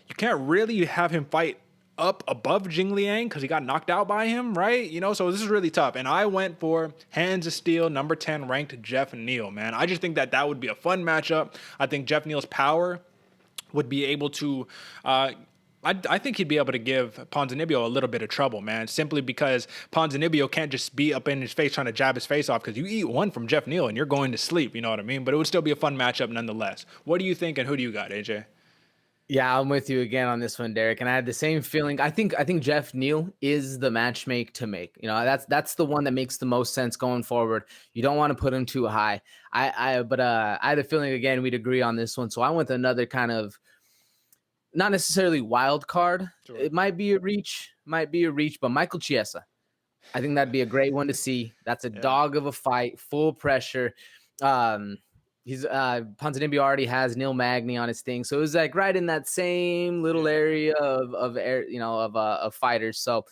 [SPEAKER 2] You can't really have him fight up above Jing Liang because he got knocked out by him, right? So this is really tough. And I went for hands of steel, number 10 ranked Jeff Neal, man. I just think that would be a fun matchup. I think Jeff Neal's power would be able to, I think he'd be able to give Ponzinibbio a little bit of trouble, man, simply because Ponzinibbio can't just be up in his face trying to jab his face off, because you eat one from Jeff Neal and you're going to sleep, you know what I mean? But it would still be a fun matchup nonetheless. What do you think, and who do you got, AJ?
[SPEAKER 3] Yeah, I'm with you again on this one, Derek. And I had the same feeling. I think Jeff Neal is the matchmake to make. That's the one that makes the most sense going forward. You don't want to put him too high. But I had a feeling again we'd agree on this one. So I went with another kind of not necessarily wild card. Sure. It might be a reach, but Michael Chiesa. I think that'd be a great one to see. That's a dog of a fight, full pressure. He's Ponzinibbio already has Neil Magny on his thing, so it was like right in that same little area of fighters. So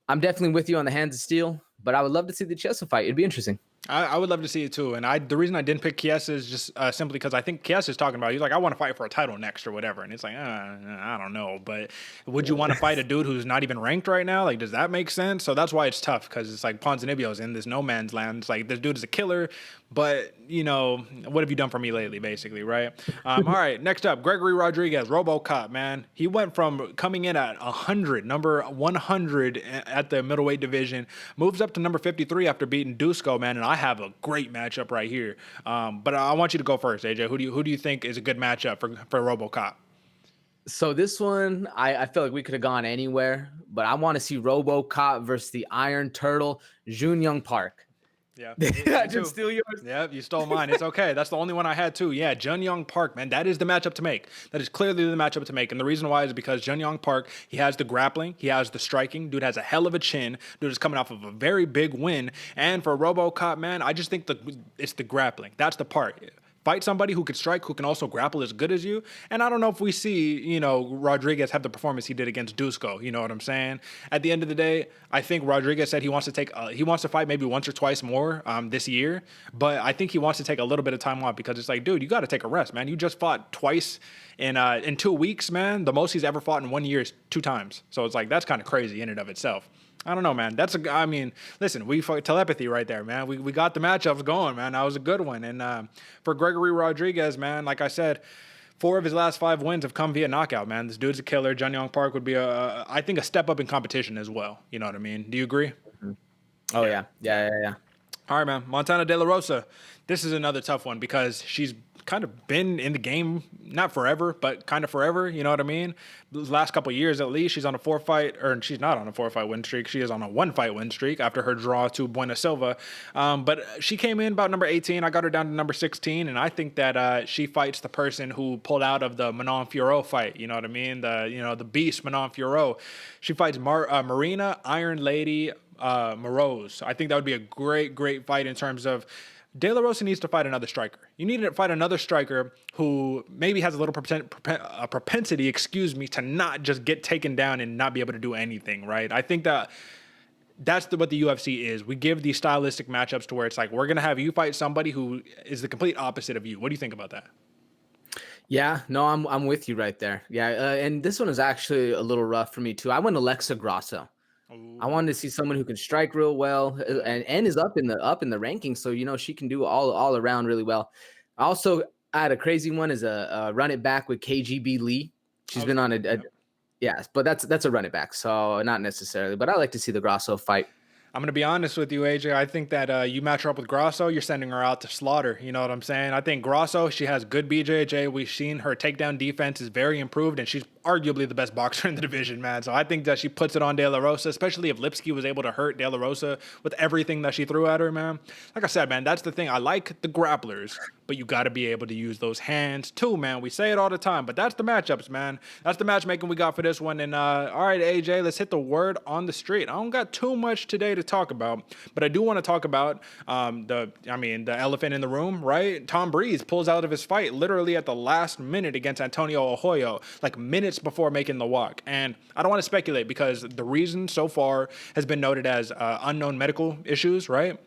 [SPEAKER 3] I'm definitely with you on the hands of steel, but I would love to see the Chiesa fight. It'd be interesting.
[SPEAKER 2] I would love to see it too. And the reason I didn't pick Chiesa is just simply because I think Chiesa is talking about, he's like, I want to fight for a title next or whatever. And it's like, I don't know. But would you want to fight a dude who's not even ranked right now? Like, does that make sense? So that's why it's tough, because it's like Ponzinibbio is in this no man's land. It's like, this dude is a killer, but, you know, what have you done for me lately, basically, right? All right, next up, Gregory Rodriguez, RoboCop, man. He went from coming in at 100, number 100 at the middleweight division, moves up to number 53 after beating Dusko, man, and I have a great matchup right here. But I want you to go first, AJ. Who do you think is a good matchup for RoboCop?
[SPEAKER 3] So this one, I feel like we could have gone anywhere, but I want to see RoboCop versus the Iron Turtle, Jun Young Park.
[SPEAKER 2] Yeah.
[SPEAKER 3] Did I just steal yours?
[SPEAKER 2] Yeah, you stole mine. It's okay. That's the only one I had too. Yeah, Jun Young Park, man. That is the matchup to make. That is clearly the matchup to make. And the reason why is because Jun Young Park, he has the grappling, he has the striking. Dude has a hell of a chin. Dude is coming off of a very big win. And for RoboCop, man, I just think it's the grappling. That's the part. Fight somebody who can strike, who can also grapple as good as you. And I don't know if we see, you know, Rodriguez have the performance he did against Dusko. You know what I'm saying? At the end of the day, I think Rodriguez said he wants to fight maybe once or twice more this year. But I think he wants to take a little bit of time off, because it's like, dude, you got to take a rest, man. You just fought twice in 2 weeks, man. The most he's ever fought in 1 year is 2 times. So it's like, that's kind of crazy in and of itself. I don't know, man. Listen, we fought telepathy right there, man. We got the matchups going, man. That was a good one. And for Gregory Rodriguez, man, like I said, 4 of his last 5 wins have come via knockout, man. This dude's a killer. Jun Young Park would be I think a step up in competition as well. You know what I mean? Do you agree?
[SPEAKER 3] Oh yeah. Yeah.
[SPEAKER 2] All right, man. Montana De La Rosa. This is another tough one because she's kind of been in the game, not forever, but kind of forever. You know what I mean? The last couple of years, at least, she's on a 4-fight, or she's not on a 4-fight win streak. She is on a 1-fight win streak after her draw to Buena Silva. But she came in about number 18. I got her down to number 16, and I think that she fights the person who pulled out of the Manon Fiorot fight. You know what I mean? The beast Manon Fiorot. She fights Marina Iron Lady Moroz. I think that would be a great fight in terms of De La Rosa needs to fight another striker. You need to fight another striker who maybe has a little propensity, to not just get taken down and not be able to do anything, right? I think that's what the UFC is. We give these stylistic matchups to where it's like, we're going to have you fight somebody who is the complete opposite of you. What do you think about that?
[SPEAKER 3] Yeah, no, I'm with you right there. Yeah, and this one is actually a little rough for me too. I went Alexa Grasso. I wanted to see someone who can strike real well and is up in the rankings, so you know she can do all around really well. Also, I had a crazy one is a run it back with KGB Lee. She's been on but that's a run it back, so not necessarily. But I like to see the Grasso fight.
[SPEAKER 2] I'm going to be honest with you, AJ. I think that you match her up with Grasso, you're sending her out to slaughter. You know what I'm saying? I think Grasso, she has good BJJ. We've seen her takedown defense is very improved, and she's arguably the best boxer in the division, man. So I think that she puts it on De La Rosa, especially if Lipski was able to hurt De La Rosa with everything that she threw at her, man. Like I said, man, that's the thing. I like the grapplers, but you got to be able to use those hands too, man. We say it all the time, but that's the matchups, man. That's the matchmaking we got for this one. And all right, AJ, let's hit the word on the street. I don't got too much today to talk about, but I do want to talk about the elephant in the room, right? Tom Breeze pulls out of his fight literally at the last minute against Antonio Arroyo, like minutes before making the walk. And I don't want to speculate because the reason so far has been noted as unknown medical issues, right?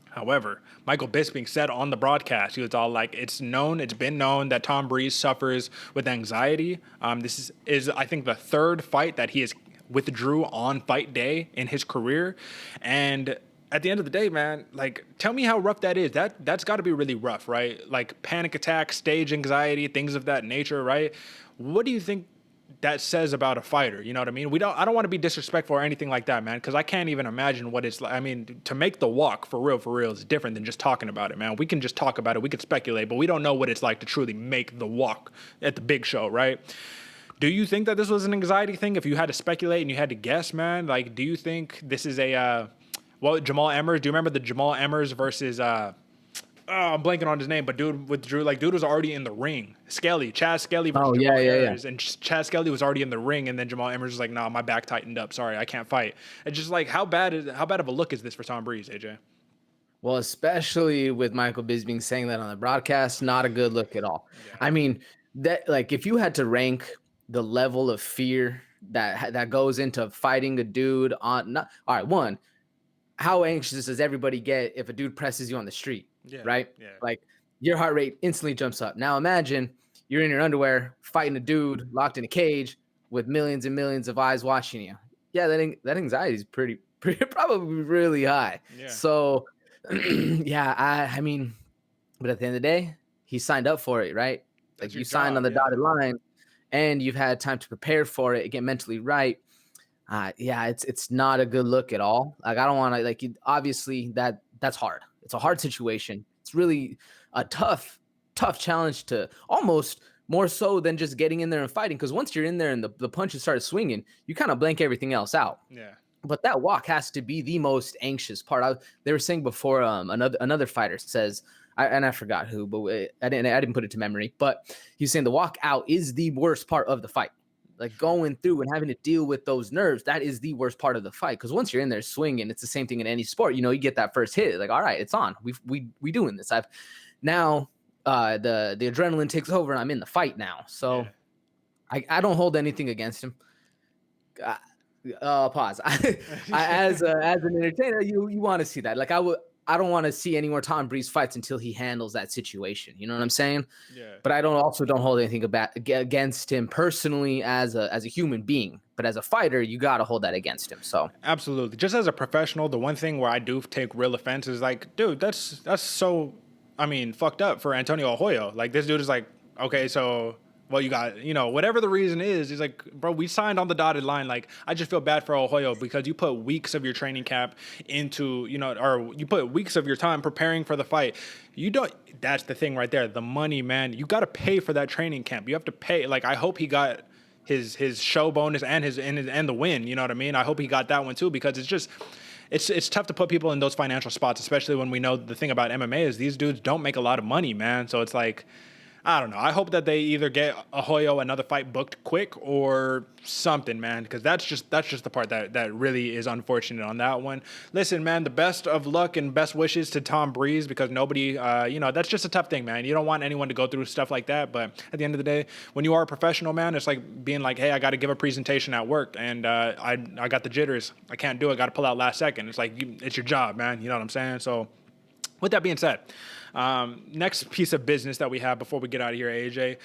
[SPEAKER 2] However, Michael Bisping said on the broadcast, he was all like, it's been known that Tom Breeze suffers with anxiety. This is, I think, the 3rd fight that he has withdrew on fight day in his career. And at the end of the day, man, like, tell me how rough that is. That's got to be really rough, right? Like panic attack, stage anxiety, things of that nature, right? What do you think that says about a fighter? You know what I mean? I don't want to be disrespectful or anything like that, man, because I can't even imagine what it's like. I mean, to make the walk for real is different than just talking about it, man. We can just talk about it, we can speculate, but we don't know what it's like to truly make the walk at the big show, right? Do you think that this was an anxiety thing? If you had to speculate and you had to guess, man, like, do you think this is Jamal Emmers? Do you remember the Jamal Emmers versus I'm blanking on his name, but dude withdrew. Like, dude was already in the ring. Chaz Skelly versus Jamal Emmers. And Chaz Skelly was already in the ring, and then Jamal Emmers was like, "Nah, my back tightened up. Sorry, I can't fight." It's just like, how bad of a look is this for Tom Breeze, AJ?
[SPEAKER 3] Well, especially with Michael Bisping saying that on the broadcast, not a good look at all. Yeah. I mean, that, like, if you had to rank the level of fear that goes into fighting a dude on, all right, one, how anxious does everybody get if a dude presses you on the street, right?
[SPEAKER 2] Yeah.
[SPEAKER 3] Like your heart rate instantly jumps up. Now imagine you're in your underwear fighting a dude locked in a cage with millions and millions of eyes watching you. Yeah, that anxiety is pretty probably really high.
[SPEAKER 2] Yeah.
[SPEAKER 3] So yeah, I mean, but at the end of the day, he signed up for it, right?
[SPEAKER 2] That's
[SPEAKER 3] Like you
[SPEAKER 2] your
[SPEAKER 3] signed
[SPEAKER 2] job,
[SPEAKER 3] on the
[SPEAKER 2] yeah.
[SPEAKER 3] dotted line and you've had time to prepare for it, get mentally right. Yeah, it's not a good look at all. Like I don't want to obviously that's hard. It's a hard situation. It's really a tough challenge to almost more so than just getting in there and fighting. Because once you're in there and the punches start swinging, you kind of blank everything else out.
[SPEAKER 2] Yeah.
[SPEAKER 3] But that walk has to be the most anxious part. They were saying before, another fighter says, I forgot who, but I didn't put it to memory. But he's saying the walk out is the worst part of the fight. Like going through and having to deal with those nerves, that is the worst part of the fight. Because once you're in there swinging, it's the same thing in any sport. You get that first hit, like all right, it's on. We doing this. I've now the adrenaline takes over, and I'm in the fight now. So I don't hold anything against him. Pause. As an entertainer, you want to see that. Like I don't want to see any more Tom Breeze fights until he handles that situation. You know what I'm saying?
[SPEAKER 2] Yeah.
[SPEAKER 3] But I don't hold anything against him personally as a human being. But as a fighter, you got to hold that against him. So
[SPEAKER 2] Absolutely. Just as a professional, the one thing where I do take real offense is like, dude, that's so, fucked up for Antonio Arroyo. Like this dude is like, okay, so well, you got, whatever the reason is, he's like, bro, we signed on the dotted line. Like, I just feel bad for Arroyo because you put weeks of your training camp into, or you put weeks of your time preparing for the fight. That's the thing right there. The money, man, you got to pay for that training camp. You have to pay. Like, I hope he got his show bonus and the win. You know what I mean? I hope he got that one too, because it's just, it's tough to put people in those financial spots, especially when we know the thing about MMA is these dudes don't make a lot of money, man. So it's like, I don't know. I hope that they either get Arroyo another fight booked quick or something, man, because that's just the part that really is unfortunate on that one. Listen, man, the best of luck and best wishes to Tom Breeze, because nobody, that's just a tough thing, man. You don't want anyone to go through stuff like that, but at the end of the day, when you are a professional, man, it's like being like, hey, I got to give a presentation at work, and I got the jitters. I can't do it. Got to pull out last second. It's like, it's your job, man. You know what I'm saying? So with that being said, next piece of business that we have before we get out of here, AJ,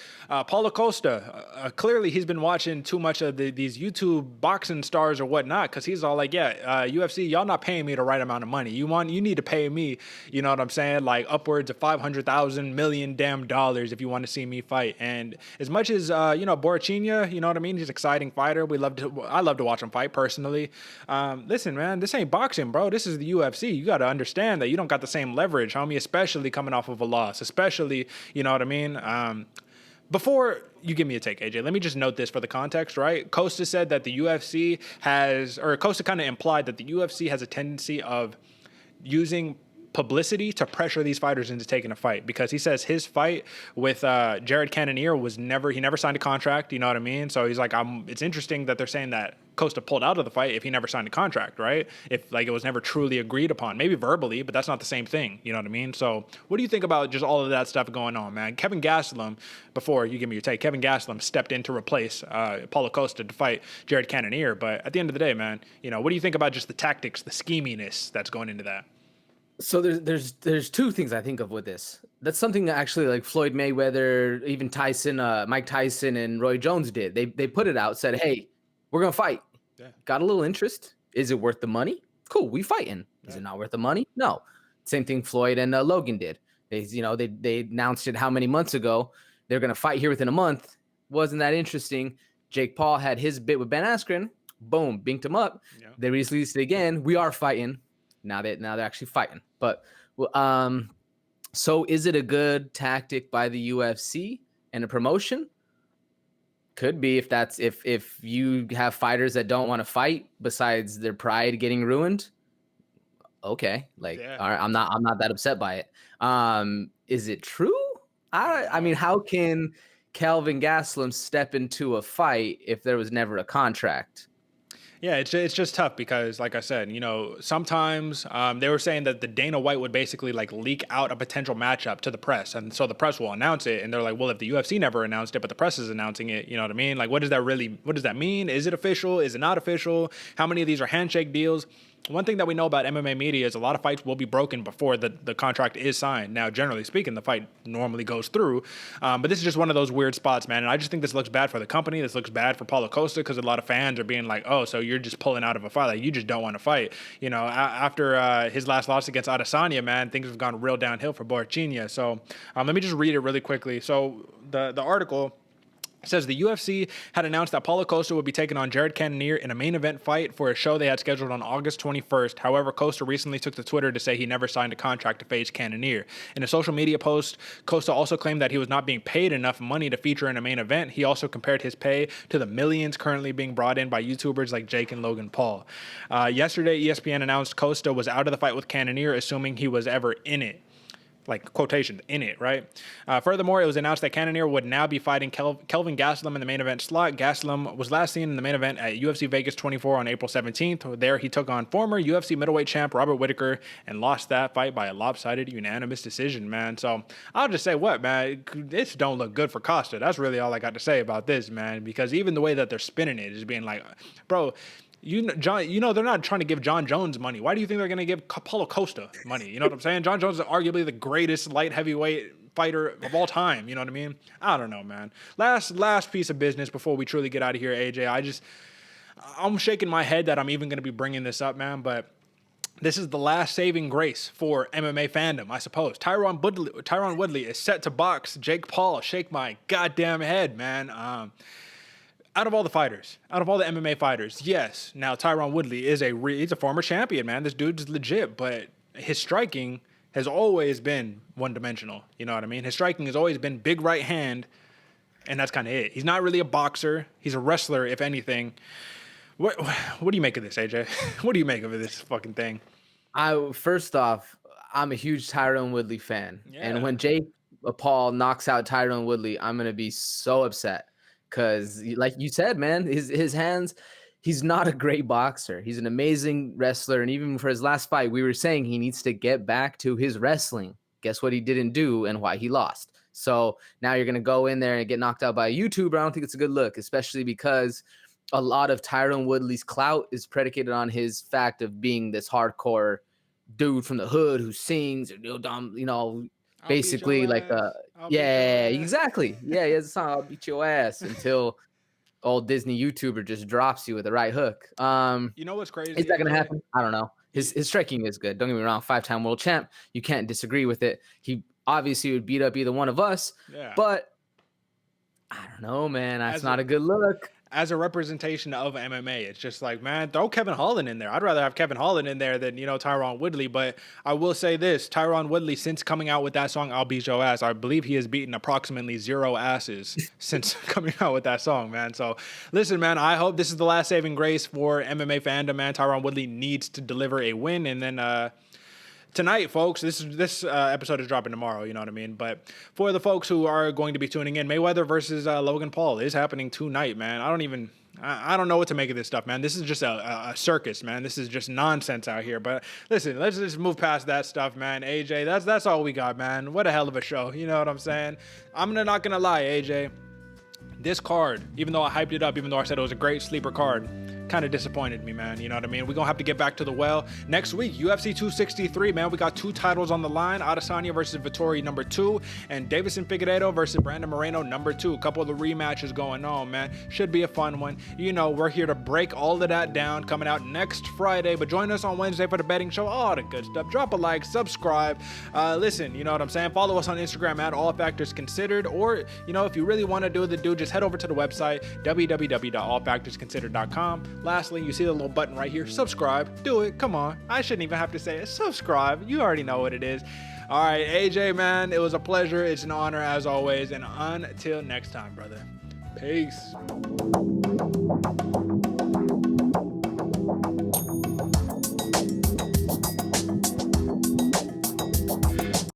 [SPEAKER 2] Paulo Costa. Clearly, he's been watching too much of these YouTube boxing stars or whatnot, because he's all like, UFC, y'all not paying me the right amount of money. You need to pay me, you know what I'm saying, like upwards of $500,000 million damn dollars if you want to see me fight. And as much as Borrachinha, you know what I mean, he's an exciting fighter. I love to watch him fight personally. Listen, man, this ain't boxing, bro. This is the UFC. You got to understand that you don't got the same leverage, homie, especially coming off of a loss, especially, you know what I mean? Before you give me a take, AJ, let me just note this for the context, right? Costa said that the UFC Costa kind of implied that the UFC has a tendency of using publicity to pressure these fighters into taking a fight, because he says his fight with Jared Cannonier he never signed a contract, you know what I mean? So he's like, it's interesting that they're saying that Costa pulled out of the fight if he never signed a contract, right? If like it was never truly agreed upon, maybe verbally, but that's not the same thing, you know what I mean? So what do you think about just all of that stuff going on, man? Kevin Gastelum, before you give me your take, Kevin Gastelum stepped in to replace Paulo Costa to fight Jared Cannonier, but at the end of the day, man, what do you think about just the tactics, the scheminess that's going into that?
[SPEAKER 3] So there's two things I think of with this. That's something that actually like Floyd Mayweather, even Mike Tyson and Roy Jones did. They put it out, said, hey, we're going to fight. Yeah. Got a little interest. Is it worth the money? Cool, we fighting. Is it not worth the money? No. Same thing Floyd and Logan did. They announced it how many months ago. They're going to fight here within a month. Wasn't that interesting? Jake Paul had his bit with Ben Askren. Boom, binked him up. Yeah. They released it again. We are fighting. Now they're actually fighting. But so is it a good tactic by the UFC and a promotion? Could be, if you have fighters that don't want to fight besides their pride getting ruined. Okay, all right, I'm not that upset by it. Is it true? I mean, how can Kelvin Gastelum step into a fight if there was never a contract?
[SPEAKER 2] Yeah, it's just tough because, like I said, sometimes they were saying that the Dana White would basically like leak out a potential matchup to the press, and so the press will announce it, and they're like, well, if the UFC never announced it, but the press is announcing it, you know what I mean? Like, what does that mean? Is it official? Is it not official? How many of these are handshake deals? one thing that we know about MMA media is a lot of fights will be broken before the contract is signed. Now, generally speaking, the fight normally goes through, but this is just one of those weird spots, man. And I just think this looks bad for the company. This looks bad for Paulo Costa because a lot of fans are being like, oh, so you're just pulling out of a fight. Like, you just don't want to fight. You know, after his last loss against Adesanya, man, things have gone real downhill for Borrachinha. So let me just read it really quickly. So the article says the UFC had announced that Paulo Costa would be taking on Jared Cannonier in a main event fight for a show they had scheduled on August 21st. However, Costa recently took to Twitter to say he never signed a contract to face Cannonier. In a social media post, Costa also claimed that he was not being paid enough money to feature in a main event. He also compared his pay to the millions currently being brought in by YouTubers like Jake and Logan Paul. Yesterday, ESPN announced Costa was out of the fight with Cannonier, assuming he was ever in it. Like quotation in it, right? Furthermore, it was announced that Cannonier would now be fighting Kelvin Gastelum in the main event slot. Gastelum was last seen in the main event at UFC Vegas 24 on April 17th. There, he took on former UFC middleweight champ Robert Whittaker and lost that fight by a lopsided unanimous decision, man. So I'll just say what, man, this don't look good for Costa. That's really all I got to say about this, man, because even the way that they're spinning it is being like, bro, John, they're not trying to give John Jones money. Why do you think they're going to give Paulo Costa money? You know what I'm saying? John Jones is arguably the greatest light heavyweight fighter of all time. You know what I mean? I don't know, man. Last piece of business before we truly get out of here, AJ. I'm shaking my head that I'm even going to be bringing this up, man, but this is the last saving grace for MMA fandom, I suppose. Tyron Woodley is set to box Jake Paul. Shake my goddamn head, man. Out of all the MMA fighters, yes. Now Tyron Woodley he's a former champion, man. This dude's legit, but his striking has always been one-dimensional. You know what I mean? His striking has always been big right hand, and that's kind of it. He's not really a boxer. He's a wrestler, if anything. What do you make of this, AJ? What do you make of this fucking thing?
[SPEAKER 3] First off, I'm a huge Tyron Woodley fan,
[SPEAKER 2] Yeah.
[SPEAKER 3] and when Jake Paul knocks out Tyron Woodley, I'm gonna be so upset. Because, like you said, man, his hands, he's not a great boxer. He's an amazing wrestler. And even for his last fight, we were saying he needs to get back to his wrestling. Guess what he didn't do and why he lost. So now you're going to go in there and get knocked out by a YouTuber. I don't think it's a good look, especially because a lot of Tyron Woodley's clout is predicated on his fact of being this hardcore dude from the hood who sings, basically like exactly. Yeah, he has a song, I'll beat your ass, until old Disney YouTuber just drops you with the right hook.
[SPEAKER 2] You know what's crazy?
[SPEAKER 3] Is that gonna happen? I don't know. His striking is good. Don't get me wrong, 5-time world champ. You can't disagree with it. He obviously would beat up either one of us, but I don't know, man. That's not a good look.
[SPEAKER 2] As a representation of MMA, it's just like, man, throw Kevin Holland in there. I'd rather have Kevin Holland in there than, Tyron Woodley. But I will say this, Tyron Woodley, since coming out with that song, I'll Beat Your Ass, I believe he has beaten approximately 0 asses since coming out with that song, man. So listen, man, I hope this is the last saving grace for MMA fandom, man. Tyron Woodley needs to deliver a win. And then, tonight, folks, this episode is dropping tomorrow, you know what I mean? But for the folks who are going to be tuning in, Mayweather versus Logan Paul is happening tonight, man. I don't know what to make of this stuff, man. This is just a circus, man. This is just nonsense out here. But listen, let's just move past that stuff, man. AJ, that's all we got, man. What a hell of a show. You know what I'm saying? I'm not going to lie, AJ. This card, even though I hyped it up, even though I said it was a great sleeper card, kind of disappointed me, man. You know what I mean? We're going to have to get back to the well. Next week, UFC 263, man. We got 2 titles on the line. Adesanya versus Vettori, number 2. And Davison Figueiredo versus Brandon Moreno, number 2. A couple of the rematches going on, man. Should be a fun one. We're here to break all of that down. Coming out next Friday. But join us on Wednesday for the betting show. All the good stuff. Drop a like. Subscribe. Listen, you know what I'm saying? Follow us on Instagram at All Factors Considered. Or, if you really want to do the just head over to the website, www.allfactorsconsidered.com. Lastly, you see the little button right here, subscribe. Do it. Come on. I shouldn't even have to say it. Subscribe. You already know what it is. All right, AJ, man, it was a pleasure. It's an honor as always. And until next time, brother. Peace.